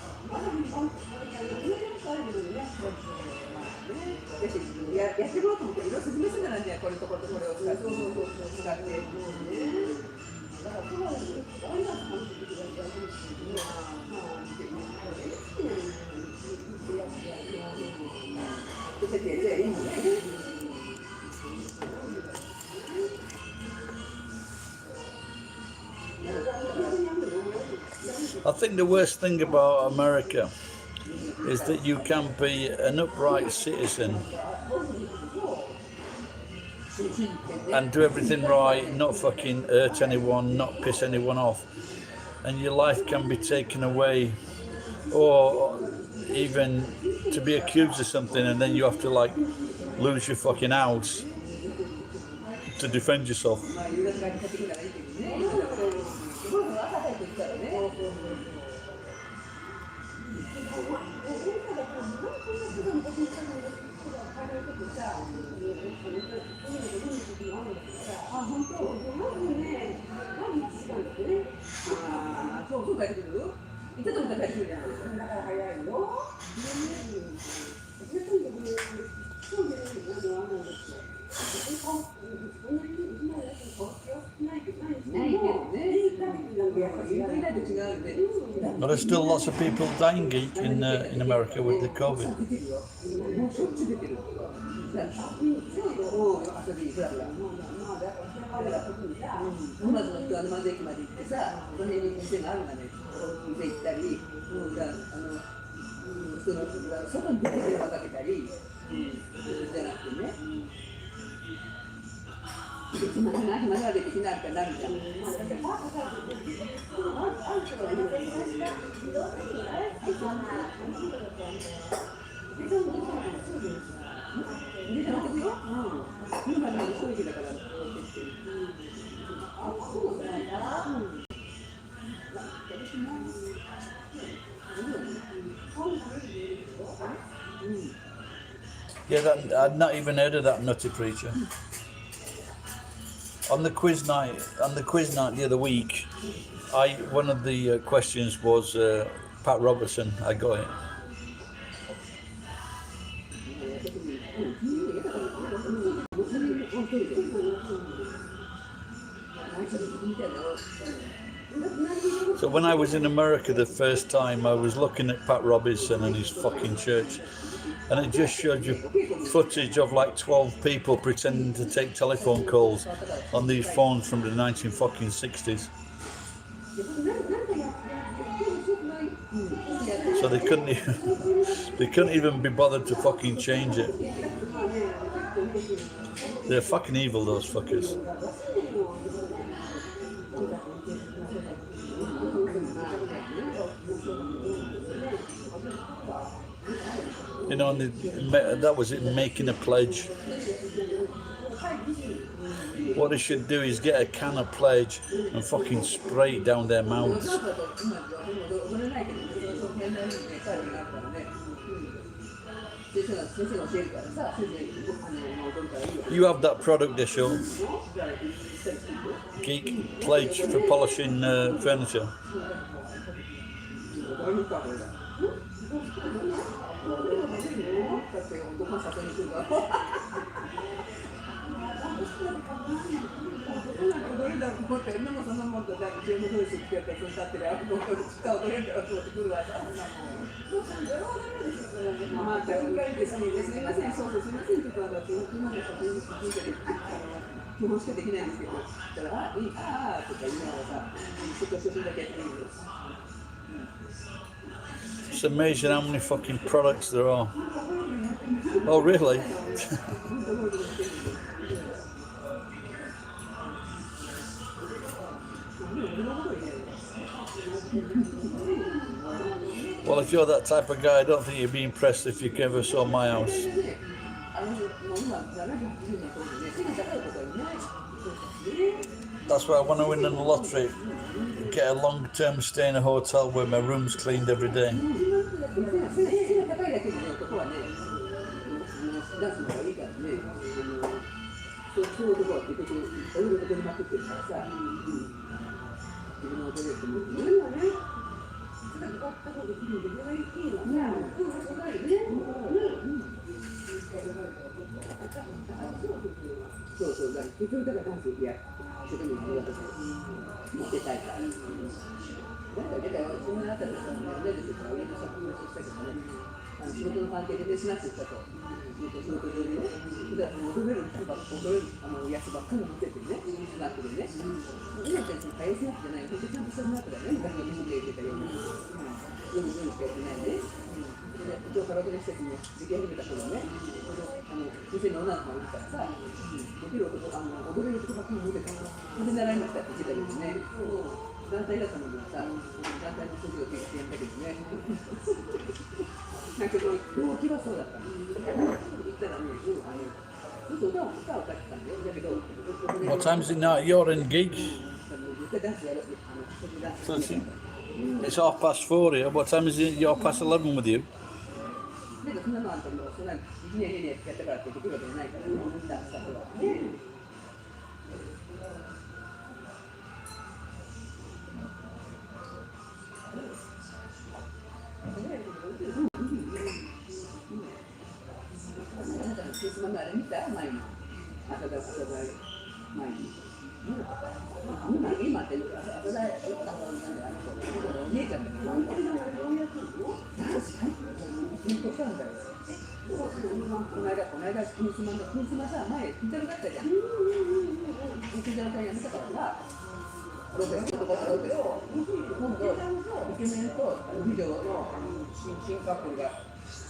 I think the worst thing about America is that you can be an upright citizen and do everything right, not fucking hurt anyone, not piss anyone off, and your life can be taken away, or even to be accused of something and then you have to like lose your fucking house to defend yourself. But there's still lots of people dying, geek, in America with the COVID. うん。 Yeah, I'd not even heard of that nutty preacher. On the quiz night the other week, one of the questions was Pat Robertson. I got it. So when I was in America the first time, I was looking at Pat Robertson and his fucking church, and it just showed you footage of like 12 people pretending to take telephone calls on these phones from the 1960s. So they couldn't even be bothered to fucking change it. They're fucking evil, those fuckers. You know, that was it, making a pledge. What they should do is get a can of pledge and fucking spray it down their mouths. You have that product there, Sean. Geek pledge for polishing furniture. It's amazing how many fucking products there are. Oh, really? Well, if you're that type of guy, I don't think you'd be impressed if you ever saw my house. That's why I want to win in the lottery. Get a long-term stay in a hotel where my room's cleaned every day. What time is it now? You're in Geek. So it's 4:30 here. What time is it? You're past 11 with you. 見えちゃったから、確かに緊張したんだよ。この間、金スマさ、前、イタルだったじゃん。イタルさんやめたからさ、ロケットとかだけど、今度、イケメンと美女の新カップルが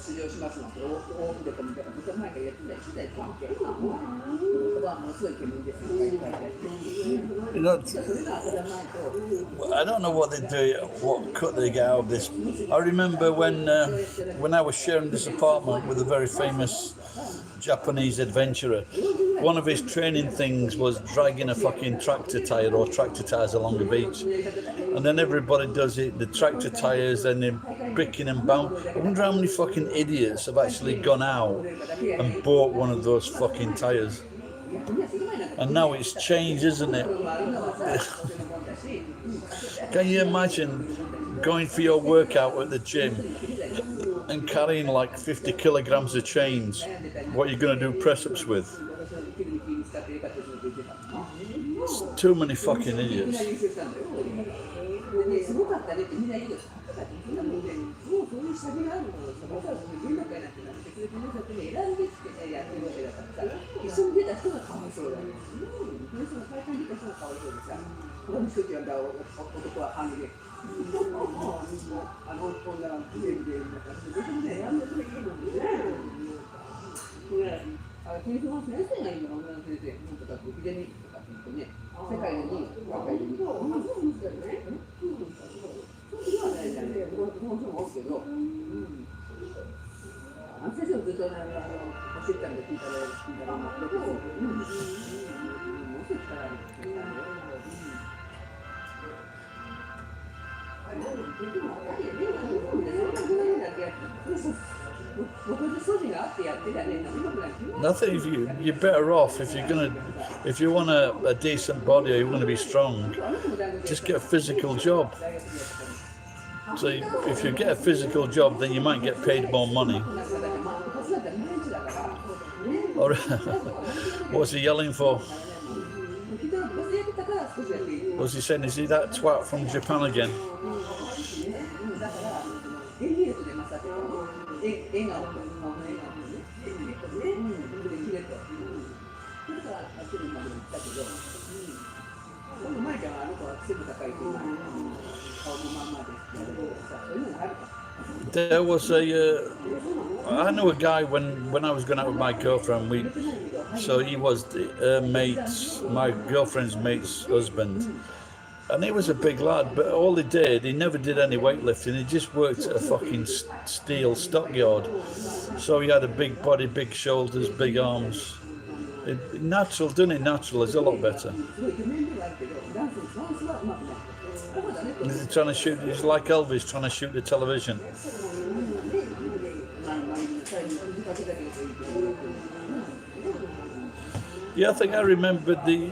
出場しますので、大きでこみたいな、ずっと前からやってたりしてたりするわけ。ここはものすごいイケメンですとか言って。You know, I don't know what they do, what cut they get out of this. I remember when I was sharing this apartment with a very famous Japanese adventurer. One of his training things was dragging a fucking tractor tire or tractor tires along the beach, and then everybody does it. The tractor tires, and they're bricking and bound. I wonder how many fucking idiots have actually gone out and bought one of those fucking tires. And now it's changed, isn't it? Can you imagine going for your workout at the gym and carrying like 50 kilograms of chains? What you're going to do press-ups with? It's too many fucking idiots. I think you're better off if you want a decent body or you want to be strong, just get a physical job. So if you get a physical job, then you might get paid more money. Or what's he yelling for? What's he saying? Is he that twat from Japan again? There was I knew a guy when I was going out with my girlfriend. So he was my girlfriend's mate's husband, and he was a big lad. But all he never did any weightlifting. He just worked at a fucking steel stockyard. So he had a big body, big shoulders, big arms. Natural, doing it natural is a lot better. He's trying to shoot. He's like Elvis trying to shoot the television. Yeah, I think I remember the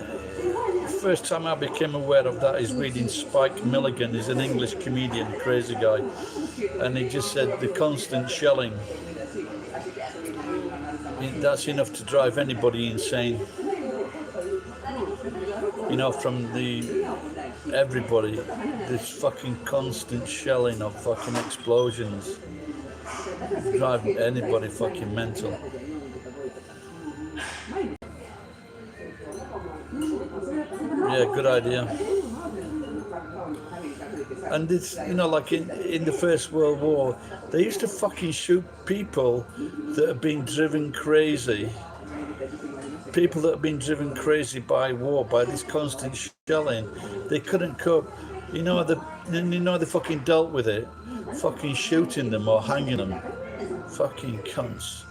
first time I became aware of that is reading Spike Milligan. He's an English comedian, crazy guy, and he just said the constant shelling. That's enough to drive anybody insane. You know, from everybody, this fucking constant shelling of fucking explosions drive anybody fucking mental. Yeah, good idea. And it's, you know, like in the First World War, they used to fucking shoot people that have been driven crazy. People that have been driven crazy by war, by this constant shelling. They couldn't cope. You know, they fucking dealt with it. Fucking shooting them or hanging them. Fucking cunts.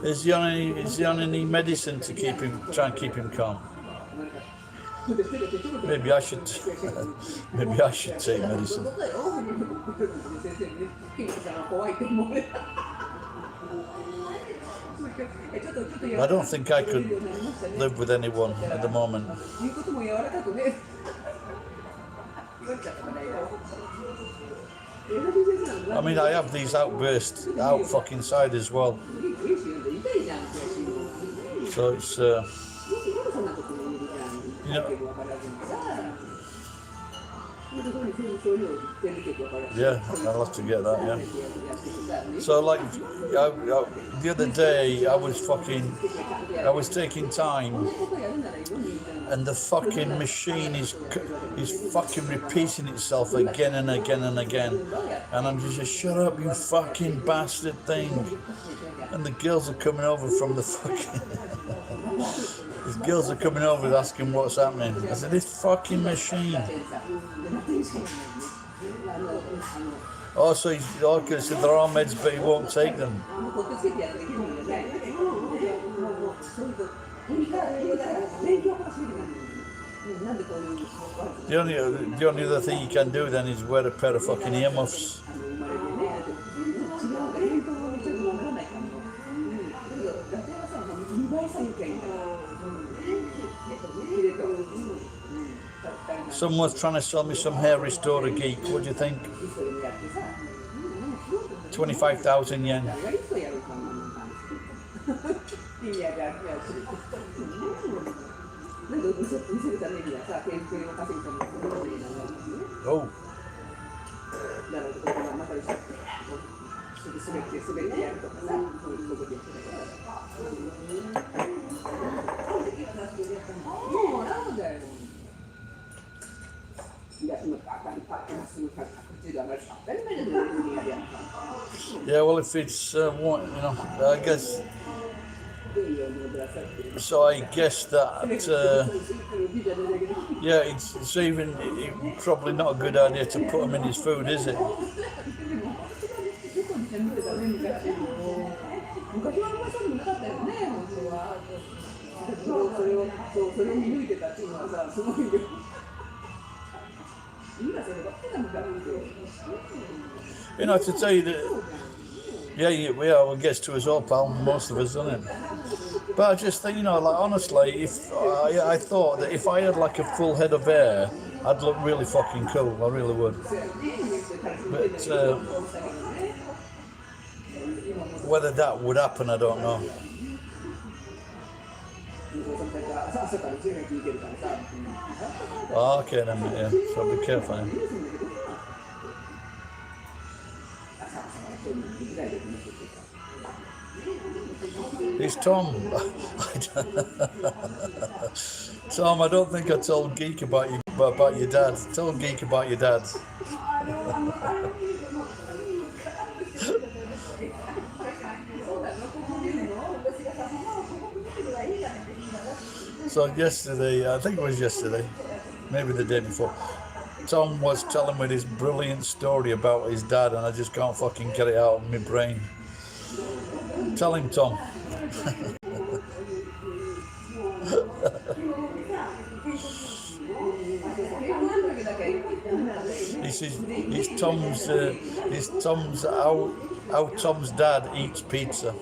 Is he on any medicine to try and keep him calm? Maybe I should take medicine. I don't think I could live with anyone at the moment. I mean, I have these outbursts out fucking side as well. So it's, you know, yeah, I'll have to get that, yeah. So like, the other day I was taking time, and the fucking machine is fucking repeating itself again and again and again, and I'm just shut up, you fucking bastard thing. And the girls are coming over from the fucking these girls are coming over asking what's happening. I said, this fucking machine. Oh, so okay, so they're on meds, but he won't take them. The only other thing you can do then is wear a pair of fucking earmuffs. Someone's trying to sell me some hair restorer geek. What do you think? 25,000 yen. Oh. Yeah, well, if it's what, you know, I guess. So I guess that yeah, it's even probably not a good idea to put him in his food, is it? You know, to tell you that, yeah, it gets to us all, pal. Most of us, doesn't it? But I just think, you know, like honestly, if I thought that if I had like a full head of hair, I'd look really fucking cool. I really would. But whether that would happen, I don't know. Oh, okay then, yeah. So be careful. It's Tom. Tom, I don't think I told Geek about your dad. Tell Geek about your dad. So yesterday, I think it was yesterday, maybe the day before, Tom was telling me this brilliant story about his dad, and I just can't fucking get it out of my brain. Tell him, Tom. It's Tom's how Tom's dad eats pizza.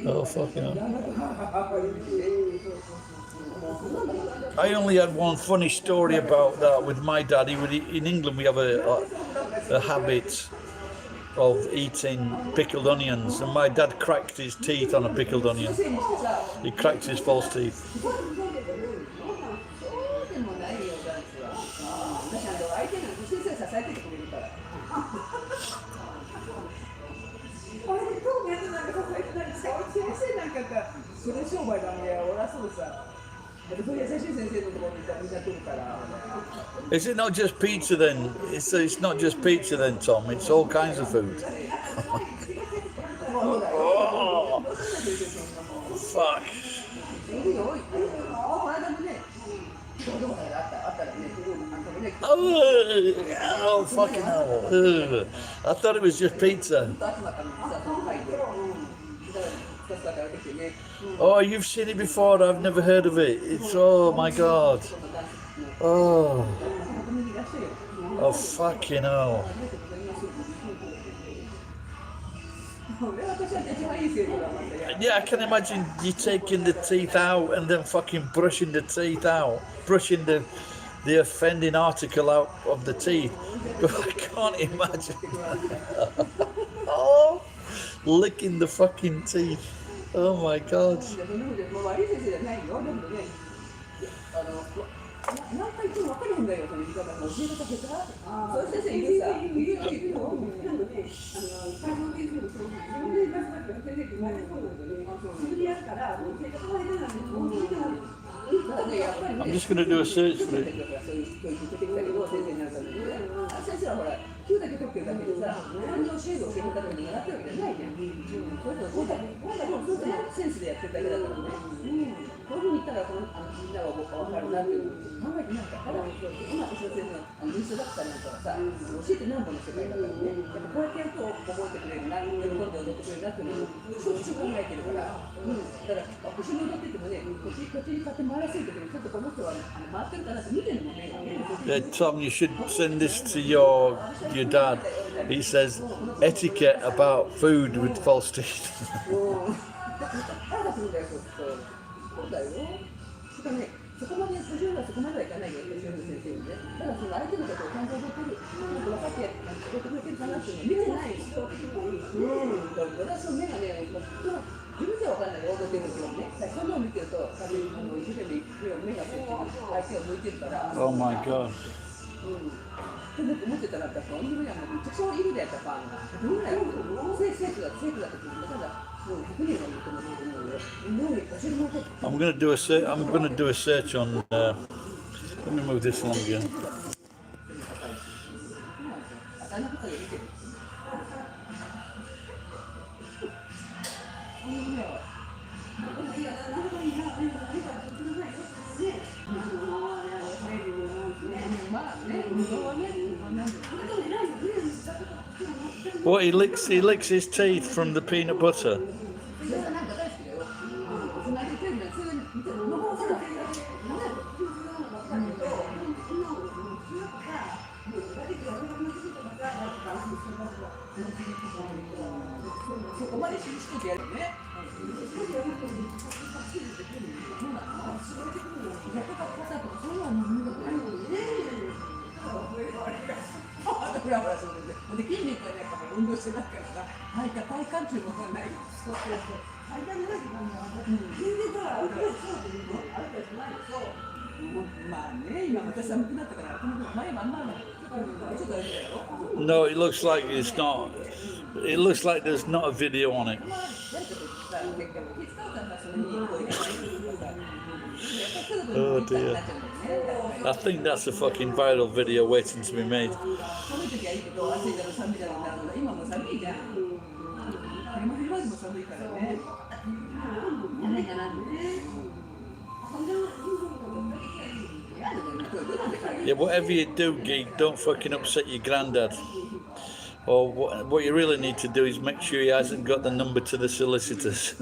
Oh, fucking hell. I only had one funny story about that with my dad. In England we have a habit of eating pickled onions, and my dad cracked his teeth on a pickled onion. He cracked his false teeth. Is it not just pizza then? It's not just pizza then, Tom. It's all kinds of food. Oh, fuck. Oh, fucking hell. I thought it was just pizza. Oh, you've seen it before. I've never heard of it. It's, oh my god. Oh. Oh, fucking hell. Yeah, I can imagine you taking the teeth out and then fucking brushing the teeth out, brushing the offending article out of the teeth. I can't imagine. Oh, licking the fucking teeth. Oh my god. そんなふうでもう悪い先生じゃないよ。でもね、何回言っても分からへんだよ、その言い方、教え方下手。そういう先生いるさ。いるよ、いるよ。なんかね、会場で言うと、そう、自分で出すだけ先生って言われそうなんだよね。自分でやるから、もう生活が下手なんで、もう聞いてない。I'm just going to do a search for it. 先生はほら、9だけ取ってるだけでさ、何のシェードを教えるために習ってるわけじゃないじゃん。そうセンスでやってるだけだからね。こういうふうに言ったら、みんなは分かるなっていう考えてないから、今私の先生のインストラクターなんかはさ、教えて何本の世界だからね、やっぱこうやってやると覚えてくれるな、喜んで踊ってくれるなっていうのをしょっちゅう考えてるから、だから後ろに踊っててもね、こっちに勝手に回らせるときに、ちょっとこの人は回ってるかなって見てるのもね。Tom, you should send this to your dad. He says etiquette about food with false teeth. そうだよ。しかね、そこまで年寄りはそこまではいかないよ、年寄りの先生にね。ただその相手のことをちゃんと踊ってる、分かってやってくれてるかなっていうのを見てない人。私の目がね、自分では分かんないよ、踊ってるけどね。そんなの見てると、一生懸命目が相手を向いてるから。Oh my god. って思ってたら、私はめっちゃそういるでやったファンが。どうなるの？セーフだって言ってただ。I'm going to do a search. I'm going to do a search on. Let me move this along again. What he licks his teeth from the peanut butter. No, it looks like it's not. It looks like there's not a video on it. Oh dear. I think that's a fucking viral video waiting to be made. Yeah, whatever you do, geek, don't fucking upset your granddad. Or what you really need to do is make sure he hasn't got the number to the solicitors.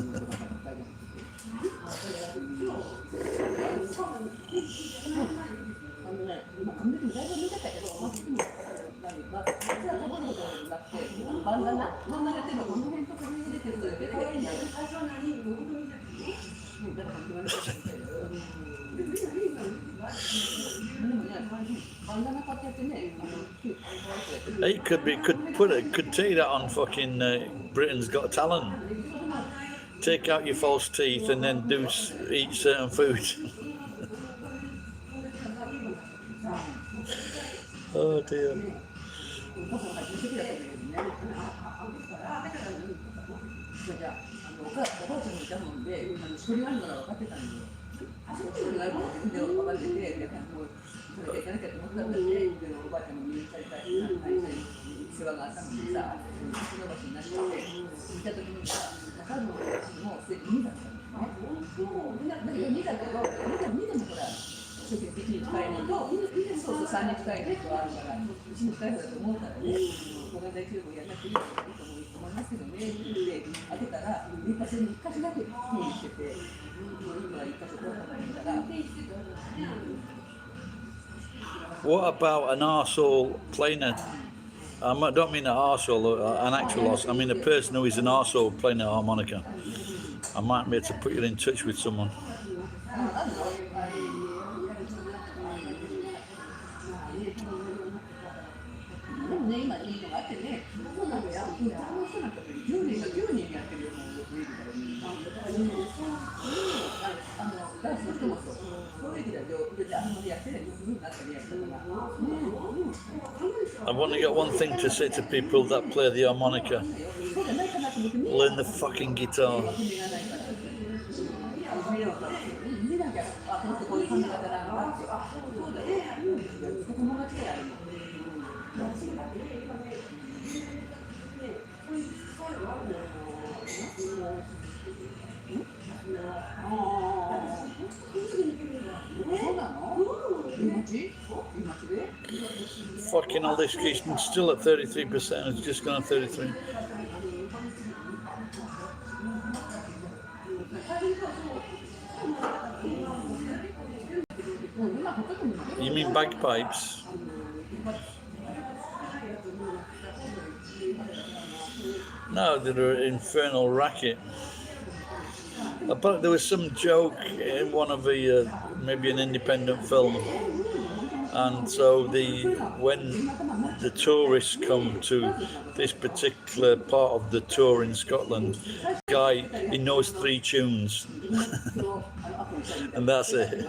He could take that on fucking Britain's Got Talent. Take out your false teeth and then eat certain foods. Oh dear. What about an arsehole playing a... don't mean an arsehole, an actual arsehole. I mean a person who is an arsehole playing a harmonica. I might be able to put you in touch with someone. I've only got one thing to say to people that play the harmonica. Learn the fucking guitar. Fucking all this case still at 33%. It's just gone at 33. You mean bagpipes? No, they're an infernal racket. But there was some joke in one of the maybe an independent film, and so when the tourists come to this particular part of the tour in Scotland, guy, he knows 3 tunes and that's it.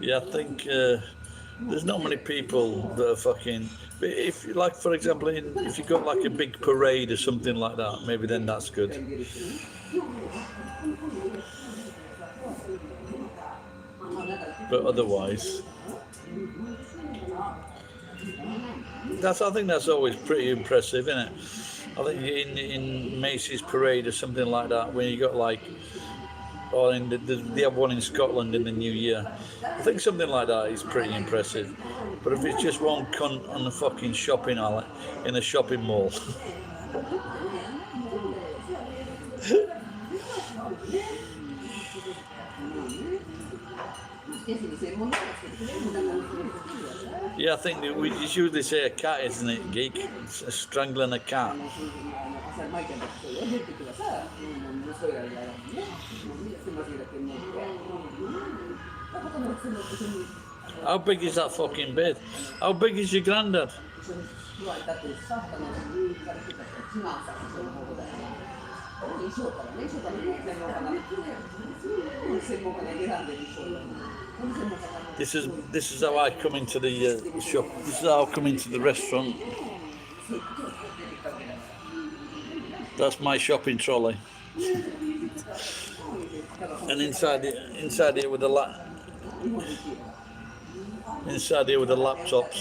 Yeah, I think there's not many people that are fucking. If, like, for example, if you got like a big parade or something like that, maybe then that's good. But otherwise, I think that's always pretty impressive, isn't it? I think in Macy's parade or something like that, when you got like, or they have one in Scotland in the New Year. I think something like that is pretty impressive. But if it's just one cunt on the fucking shopping alley in a shopping mall. Yeah, I think we usually say a cat, isn't it, geek? It's strangling a cat. How big is that fucking bed? How big is your granddad? This is how I come into the shop. This is how I come into the restaurant. That's my shopping trolley. And inside here with the laptops.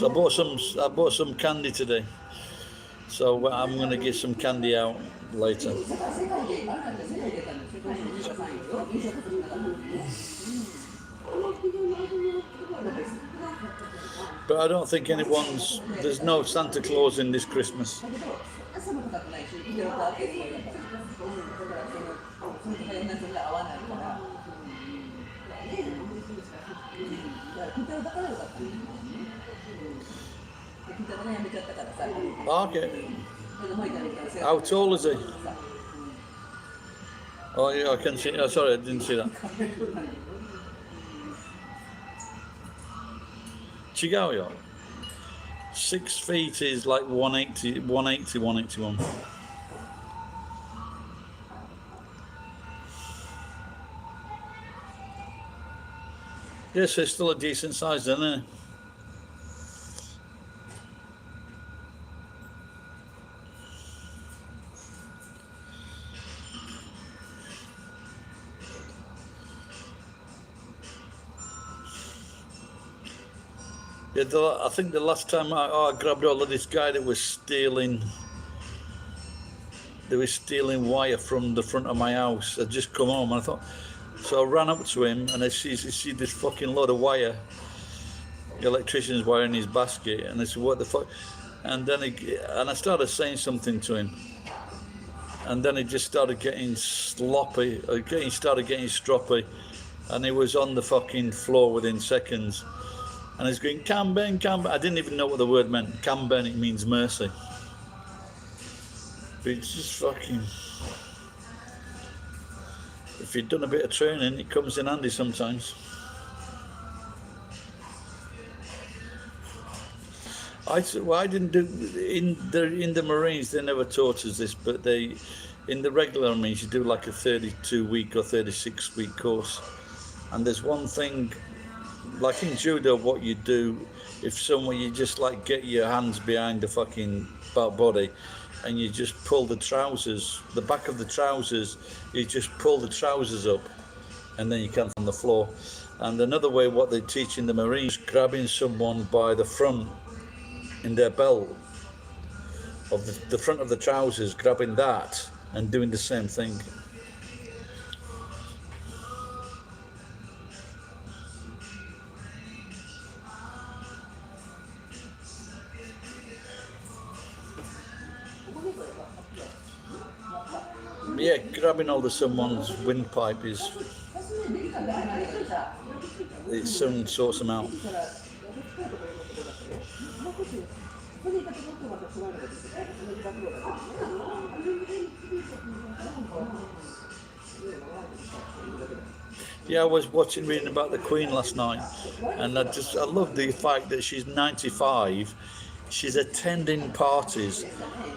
I bought some candy today, so I'm gonna get some candy out later. But I don't think there's no Santa Claus in this Christmas. Okay. How tall is he? Oh yeah, I can see. Oh, sorry, I didn't see that. Chigayo. 6 feet is like 180, 181. Yes, it's still a decent size, isn't it? Yeah, I think the last time I grabbed hold of this guy that was stealing. They were stealing wire from the front of my house. I'd just come home and I thought, so I ran up to him and I see this fucking load of wire, the electrician's wire in his basket, and I said, what the fuck? And then I started saying something to him, and then he just started getting sloppy, started getting stroppy, and he was on the fucking floor within seconds. And he's going, Camben. I didn't even know what the word meant. Camben, it means mercy. But it's just fucking. if you've done a bit of training, it comes in handy sometimes. I didn't do in the Marines. They never taught us this, but they in the regular Marines you do like a 32-week or 36-week course. And there's one thing, like in judo, what you do if someone you just like get your hands behind the fucking body, and you just pull the trousers, the back of the trousers, you just pull the trousers up, and then you come from the floor. And another way, what they teach in the Marines, grabbing someone by the front in their belt of the front of the trousers, grabbing that and doing the same thing. Yeah, grabbing hold of someone's windpipe it soon sorts them out. Yeah, I was reading about the Queen last night, and I love the fact that she's 95. She's attending parties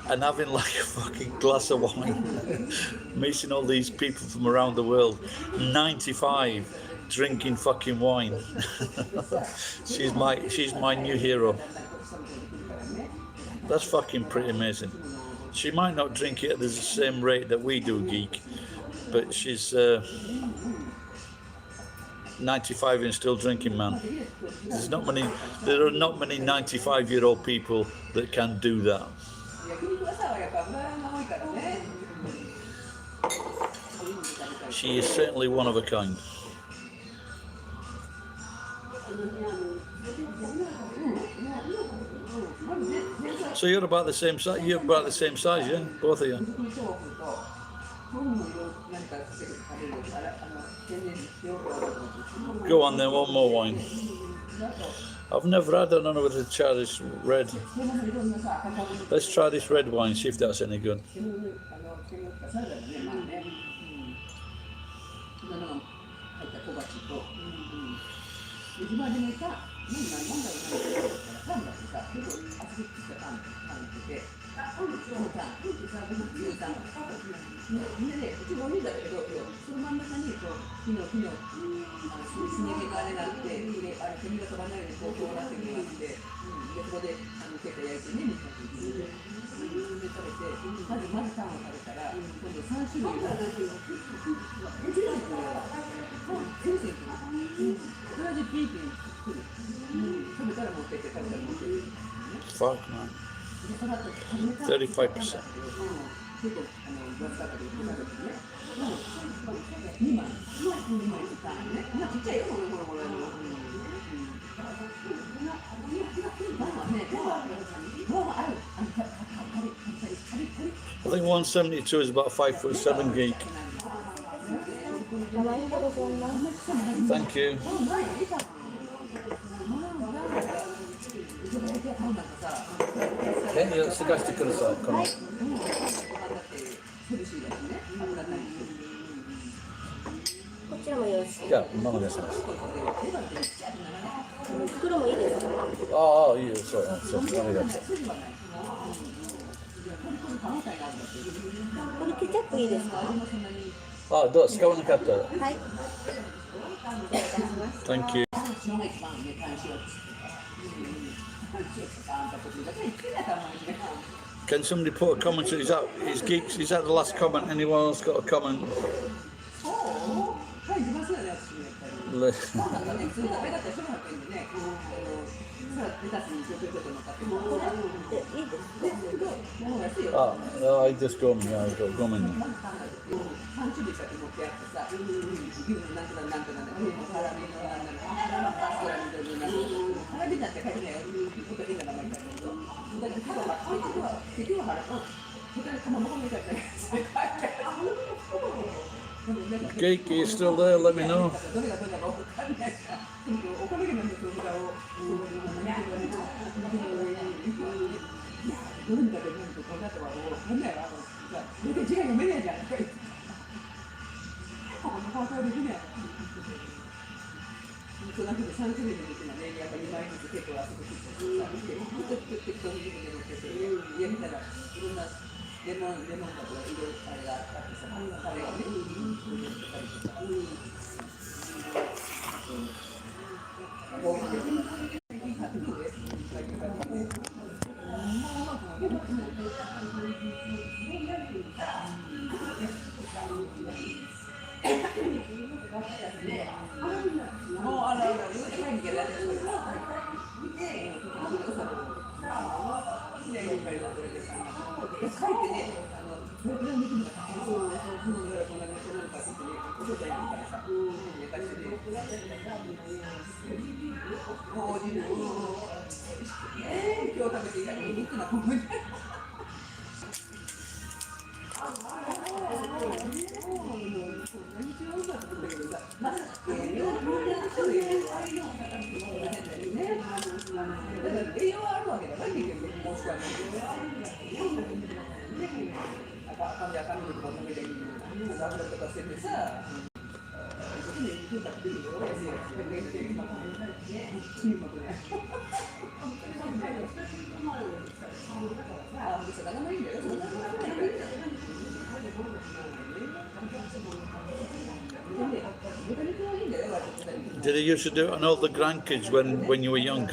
and having like a fucking glass of wine, meeting all these people from around the world. 95, drinking fucking wine. she's my new hero. That's fucking pretty amazing. She might not drink it at the same rate that we do, geek, but she's 95 and still drinking, man. There are not many 95-year-old people that can do that. She is certainly one of a kind. So you're about the same size. You're about the same size, yeah, both of you. Go on then, one more wine. I've never had another with the Charlie's red. Let's try this red wine, see if that's any good. Fuck, man. 35%. I think 172 is about 5'7" geek. Thank you. Okay, yeah, 探してください。このこちらもよろしい。じゃあ、ママです。袋もいいですか？ああ、いいよ、そう、ありがとう。これケチャップいいですか？ああ、どう使わなかったら。はい。Thank you. Can somebody put a comment? Is that the last comment? Anyone else got a comment? I just gum, yeah, I've got gum in there. Geek, are you still there? Let me know. 3種類の時のね、やっぱ2枚ずつ結構あそこ切ってさ、適当に自分で乗っけて、やったら、いろんなレモンかとかいろいろあれがあってさ、タレがね、入れてたりとか。もうあらあら、言うてないけど、栄養はあるわけだから、結局、もしくはね。赤身とか食べてるの油とか捨ててさ、Did you used to do it on all the grandkids when you were young?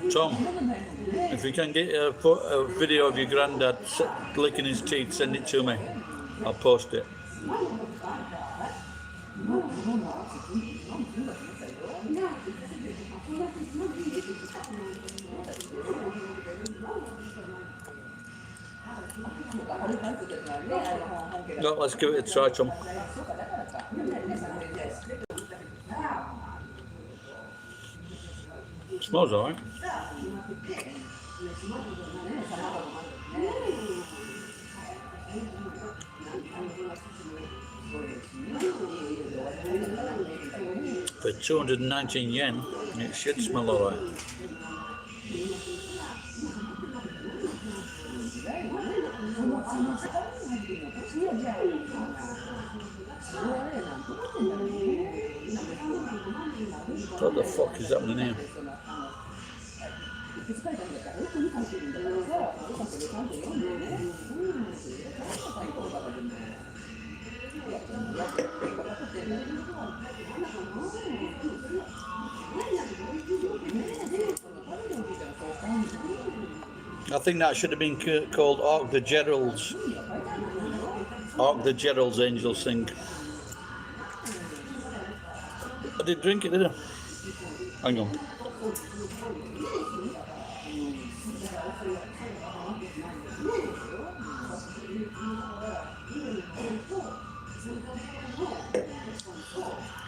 Tom, if you can get a video of your granddad licking his teeth, send it to me. I'll post it. No, let's give it a try, Tom. Smells alright. For 219 yen, it should smell alright. What the fuck is happening here? I think that should have been called Arc the Gerald's. Arc the Gerald's Angel Sing. I did drink it, didn't I? Hang on.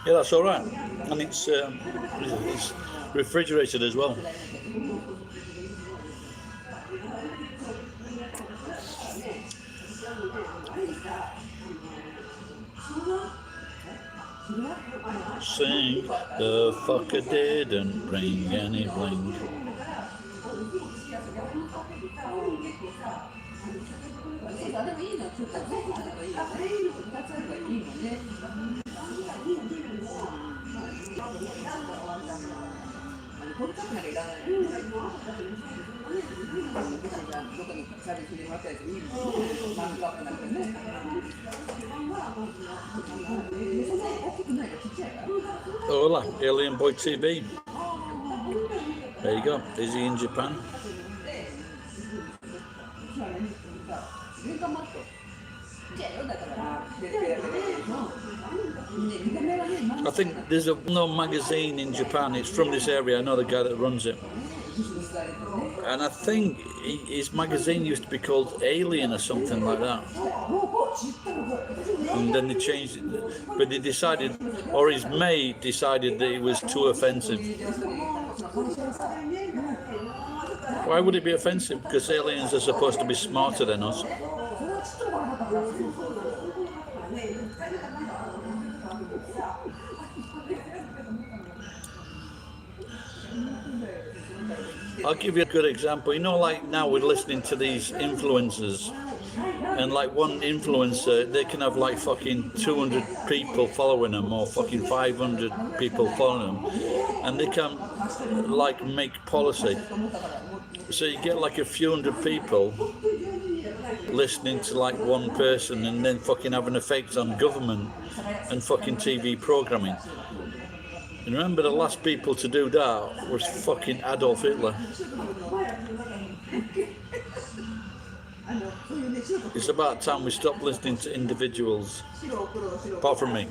Yeah, that's all right, and it's refrigerated as well. Sing, the fucker didn't bring any bling. Hola, Alien Boy TV. There you go. Is he in Japan? I think there's a no magazine in Japan. It's from this area. I know the guy that runs it, and I think his magazine used to be called Alien or something like that. And then they changed it, but they decided, or his mate decided that it was too offensive. Why would it be offensive? Because aliens are supposed to be smarter than us. I'll give you a good example. You know, like now we're listening to these influencers, and like one influencer, they can have like fucking 200 people following them, or fucking 500 people following them, and they can like make policy. So you get like a few hundred people listening to like one person, and then fucking having effects on government and fucking TV programming. And remember, the last people to do that was fucking Adolf Hitler. It's about time we stop listening to individuals, apart from me.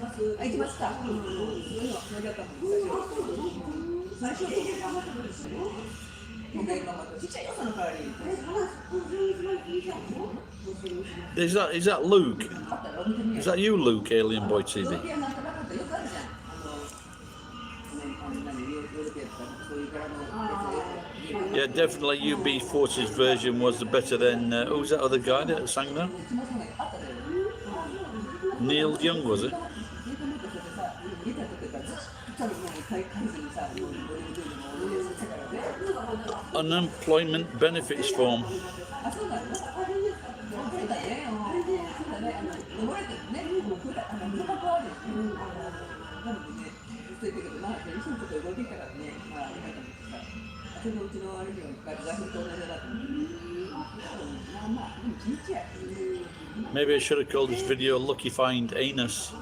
Is that Luke? Is that you, Luke, Alien Boy TV? Yeah, definitely UB40's version was the better than, who's that other guy that sang that? Neil Young, was it? Unemployment benefits form. Maybe I should have called this video Lucky Find Anus.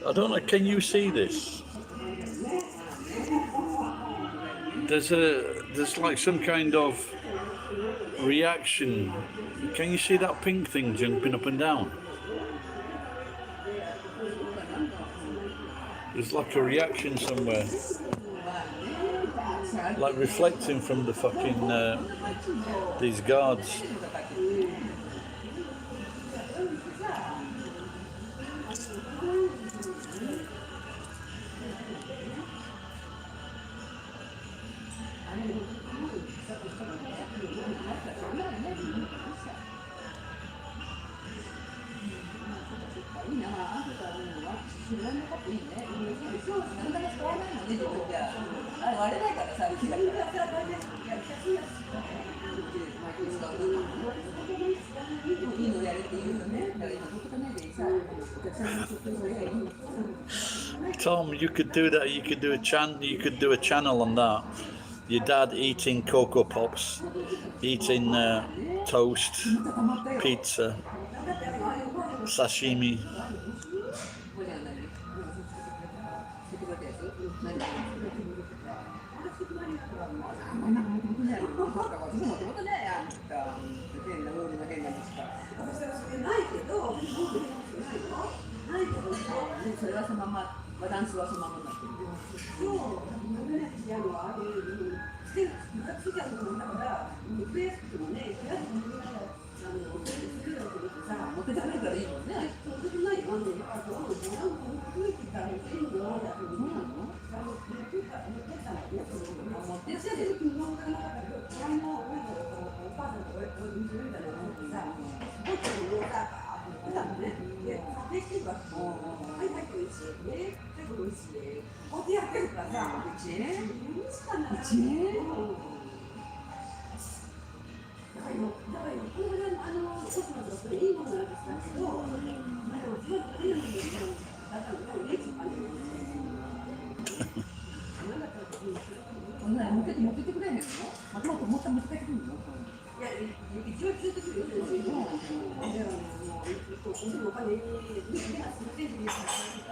I don't know, can you see this? There's like some kind of reaction. Can you see that pink thing jumping up and down? There's like a reaction somewhere. Like reflecting from the fucking, these guards. Tom, you could do that. You could do a channel on that. Your dad eating Cocoa Pops, eating toast, pizza, sashimi.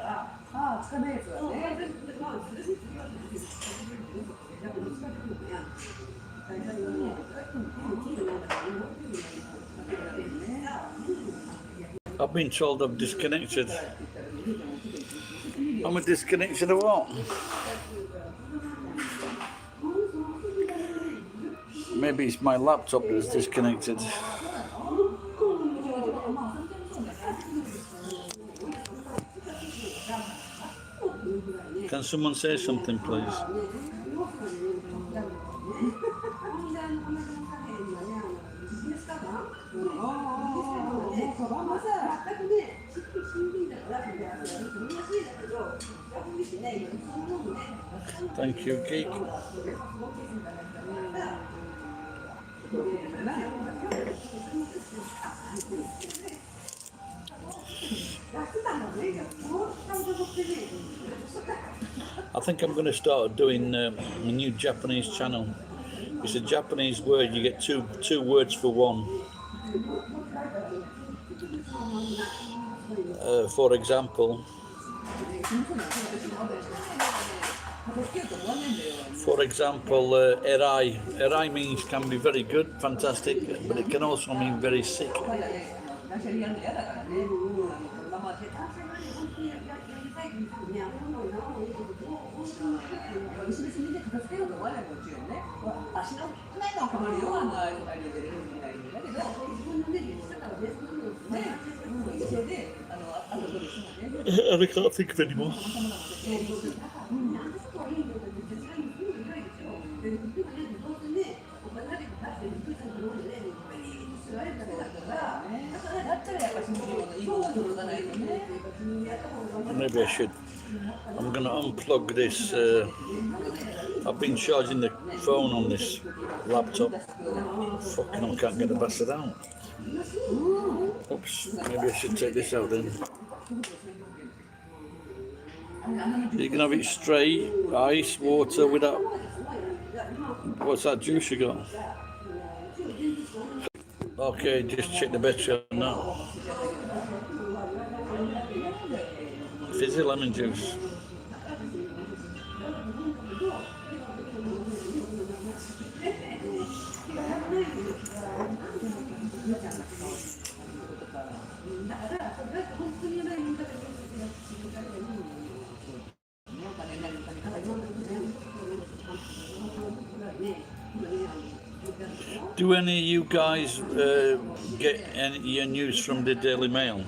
ああ、つかないやつはね。I've been told I've disconnected. Am I disconnected or what? Maybe it's my laptop that's disconnected. Can someone say something, please? Thank you, Geek. I think I'm going to start doing a new Japanese channel. It's a Japanese word, you get two words for one. For example, erai. Erai means can be very good, fantastic, but it can also mean very sick. And I can't think of any more. Maybe I should. I'm going to unplug this. I've been charging the phone on this laptop. Fucking hell, I can't get the bastard out. Oops, maybe I should take this out then. You can have it straight, ice, water, without... What's that juice you got? Okay, just check the battery on that. Fizzy lemon juice. Do any of you guys get any your news from the Daily Mail?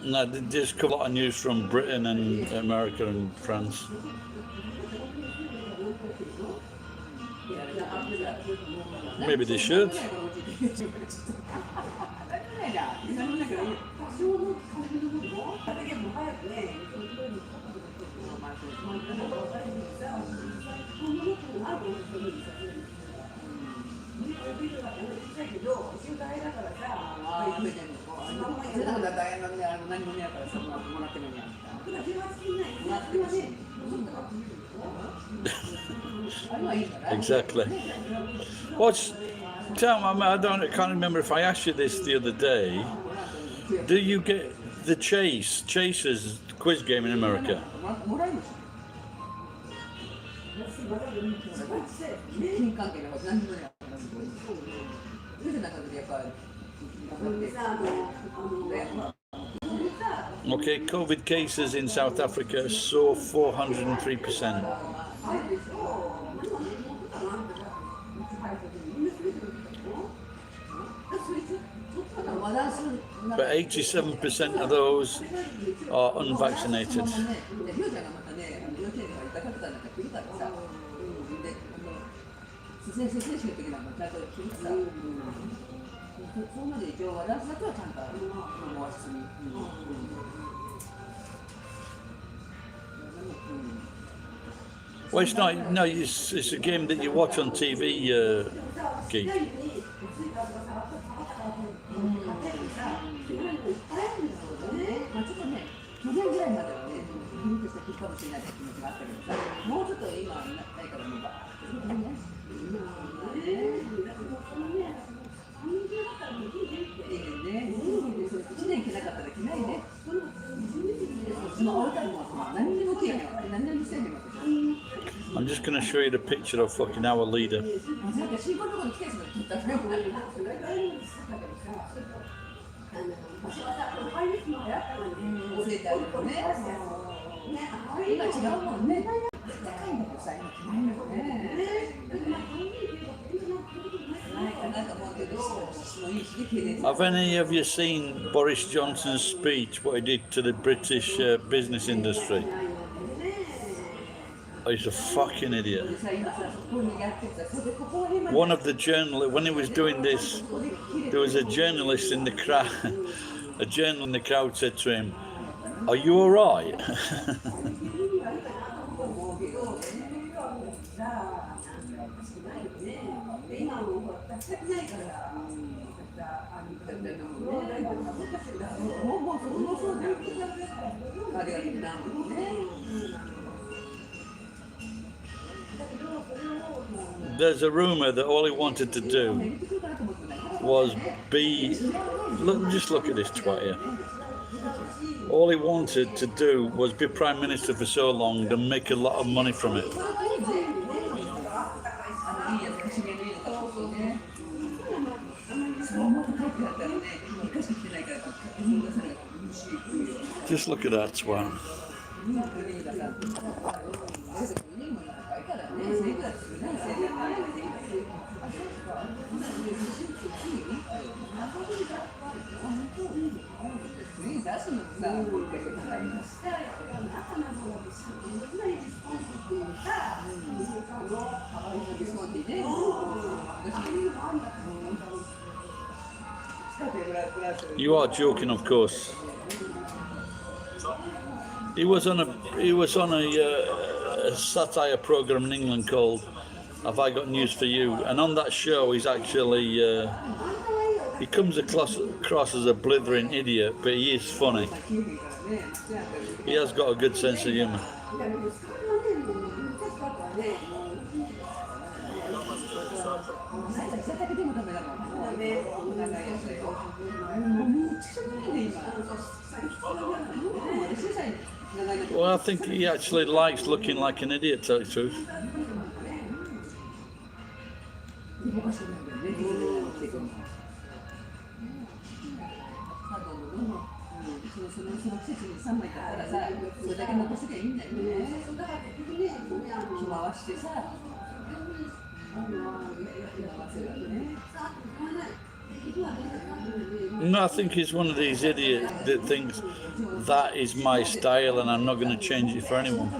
No, there's a lot of news from Britain and America and France. Maybe they should. Exactly. I can't remember if I asked you this the other day. Do you get the Chasers quiz game in America? Okay, COVID cases in South Africa soar 403%. But 87% of those are unvaccinated. そこまで一応ランスだとはちゃんとお和室に。Well, it's not. No, it's a game that you watch on TV, Geek. まあちょっとね、去年ぐらいまではね、ピンとしたかもしれないって気持ちがあったけどさ、もうちょっと今はないからもうバーッとね。1年着なかったら着ないね。その青いも何にも着ないよ。何にもしてないよ。I'm just going to show you the picture of fucking our leader. なんか新婚のところに来てる人が撮ったらね。教えてあげるとね。今違うもんね。高いんだけどさ、今着ないよね。Have any of you seen Boris Johnson's speech, what he did to the British business industry? Oh, he's a fucking idiot. One of the journalists, when he was doing this, there was a journalist in the crowd. A journalist in the crowd said to him, "Are you all right?" There's a rumor that all he wanted to do was just look at this twat here. All he wanted to do was be Prime Minister for so long and make a lot of money from it. Just look at that twat. You are joking, of course. He was on a satire program in England called "Have I Got News for You?" And on that show, he's actually he comes across as a blithering idiot, but he is funny. He has got a good sense of humour. Well, I think he actually likes looking like an idiot, to tell you the truth. No, I think he's one of these idiots that thinks that is my style and I'm not going to change it for anyone.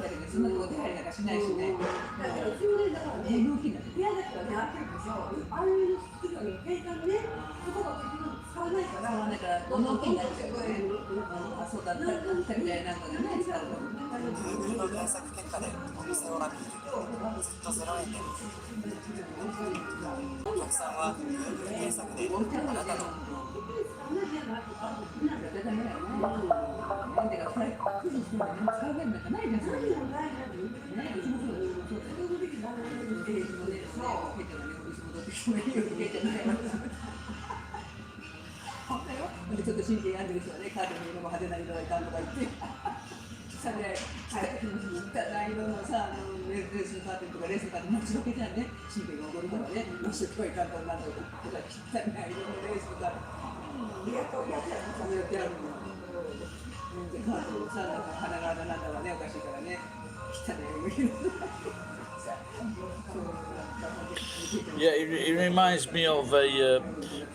Yeah, it reminds me of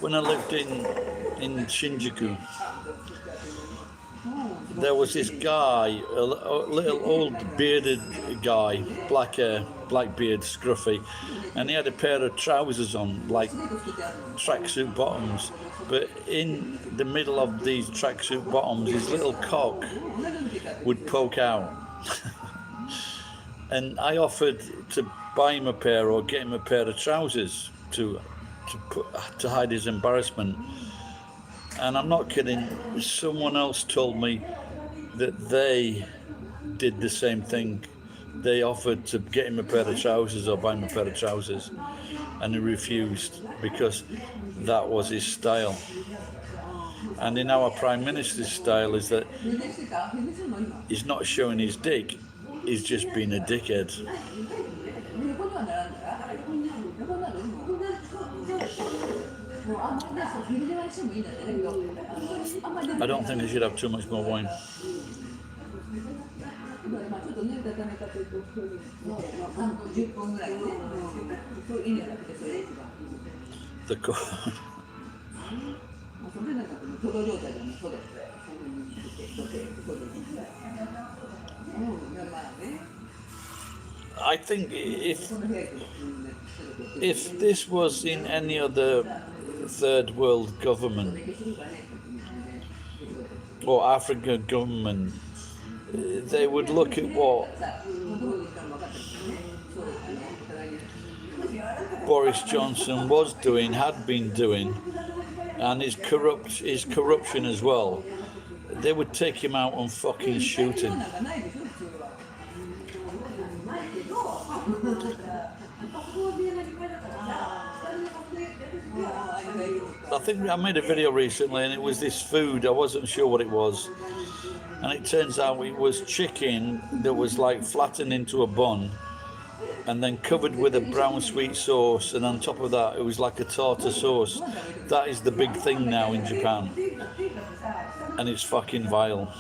when I lived in Shinjuku. there was this guy, a little old bearded guy, black hair, black beard, scruffy, and he had a pair of trousers on, like tracksuit bottoms. But in the middle of these tracksuit bottoms, his little cock would poke out. And I offered to buy him a pair or get him a pair of trousers to hide his embarrassment. And I'm not kidding, someone else told me that they did the same thing. They offered to get him a pair of trousers or buy him a pair of trousers, and he refused because that was his style. And in our Prime Minister's style is that he's not showing his dick, he's just being a dickhead. I don't think I should have too much more wine. The I think if this was in any other third world government or African government, they would look at what Boris Johnson was doing, had been doing, and his corruption as well. They would take him out and fucking shoot him. I think I made a video recently and it was this food, I wasn't sure what it was, and it turns out it was chicken that was like flattened into a bun and then covered with a brown sweet sauce, and on top of that it was like a tartar sauce. That is the big thing now in Japan, and it's fucking vile.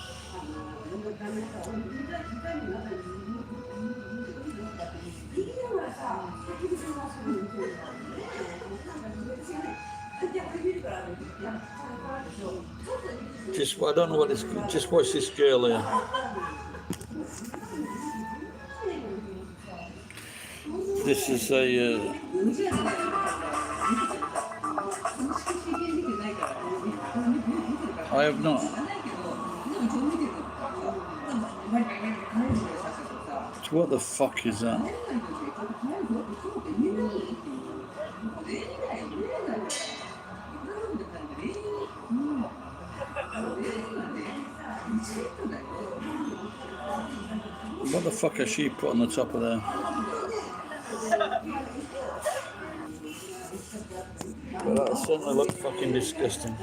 I don't know what it's. Just watch this girl here. This is a. I have not. What the fuck is that? What the fuck has she put on the top of there? Well, that certainly looks fucking disgusting.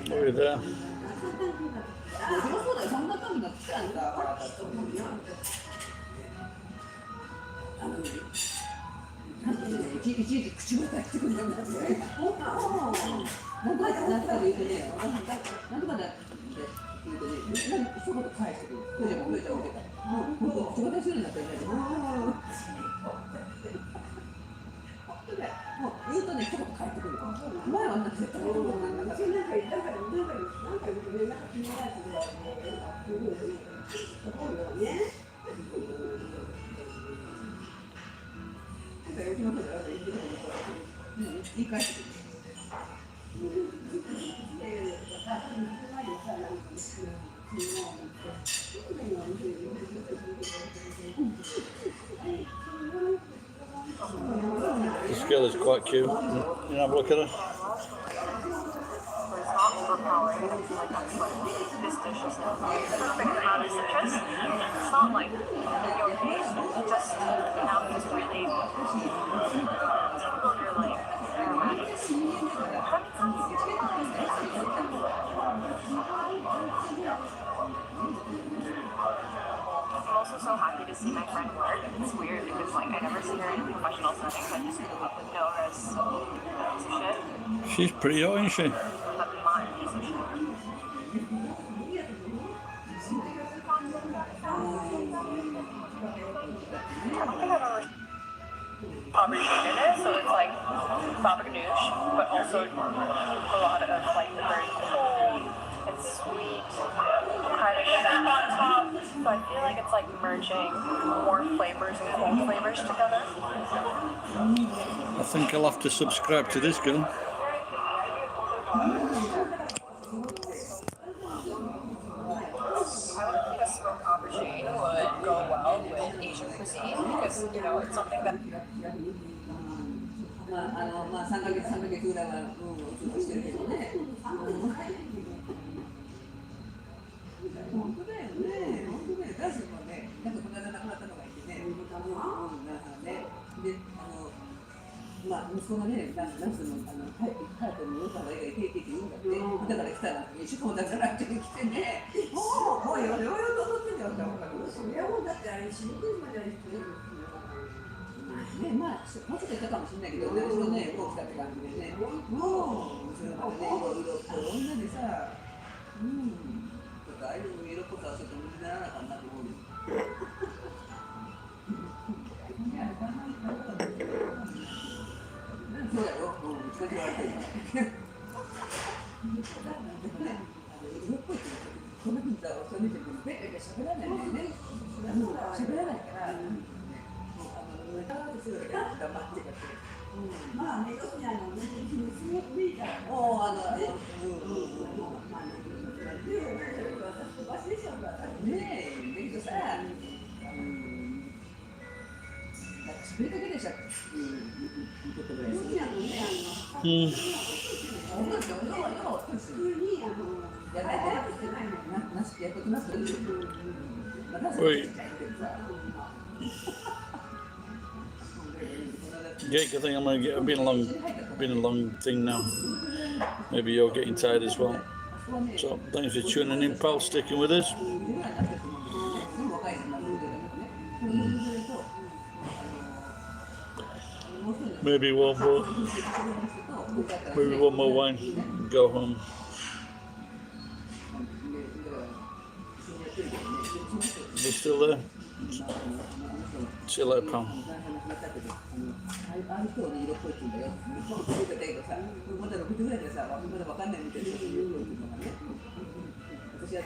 Look at that. This girl is quite cute. You know, have a look at her. This dish is the perfect amount of citrus. It's not like your face, just enough to really tickle your like aromatics. so happy to see my friend work. It's weird because like I never see her in a professional setting. I just know her as a piece of shit. She's pretty hot, isn't she? That's my piece of shit. I don't think I've ever aubergine in it, so it's like baba ganoush, but also a lot of like the very cold and sweet kind of chef on top. So I feel like it's like merging warm flavors and cold flavors together. I think I'll have to subscribe to this girl. I would think a smoked aubergine would go well with Asian cuisine because, you know, it's something that 3ヶ月ぐらいは過ごしてるけどね。本当だよね。本当だよ。ダンスもね、なんかこの間亡くなったのがいてね。で、息子がね、ダンスのハヤトによくは絵がいけいけって言うんだって。だから来たら一週間だからって来てね。もうよよよと踊ってんだよ。それはもうだってあれ仕事にまであれしてる。ね、もうちょっと言ったかもしれないけど、俺もね、こう来たって感じでね、もう、それまでね、女でさ、とか、ああいう色っぽさはちょっと無理にならなかったと思うよ。そうだよ、近く言われてるから。色っぽいって、こんなふうにさ、おしゃれで喋らないんだよね。喋らないから。まあね、要するに娘っていいから。ねえ、だけどさ、それだけでさ、ことぐらいするやんね。Jake, I think I'm going to get been a long thing now. Maybe you're getting tired as well. So thanks for tuning in, pal. Sticking with us. Maybe one more wine. Go home. You still there? See you later, pal. ああいう人をね、色っぽいって言うんだよ。言うたけどさ、まだ6時ぐらいでさ、まだ分かんないみたいな言うのがね。私は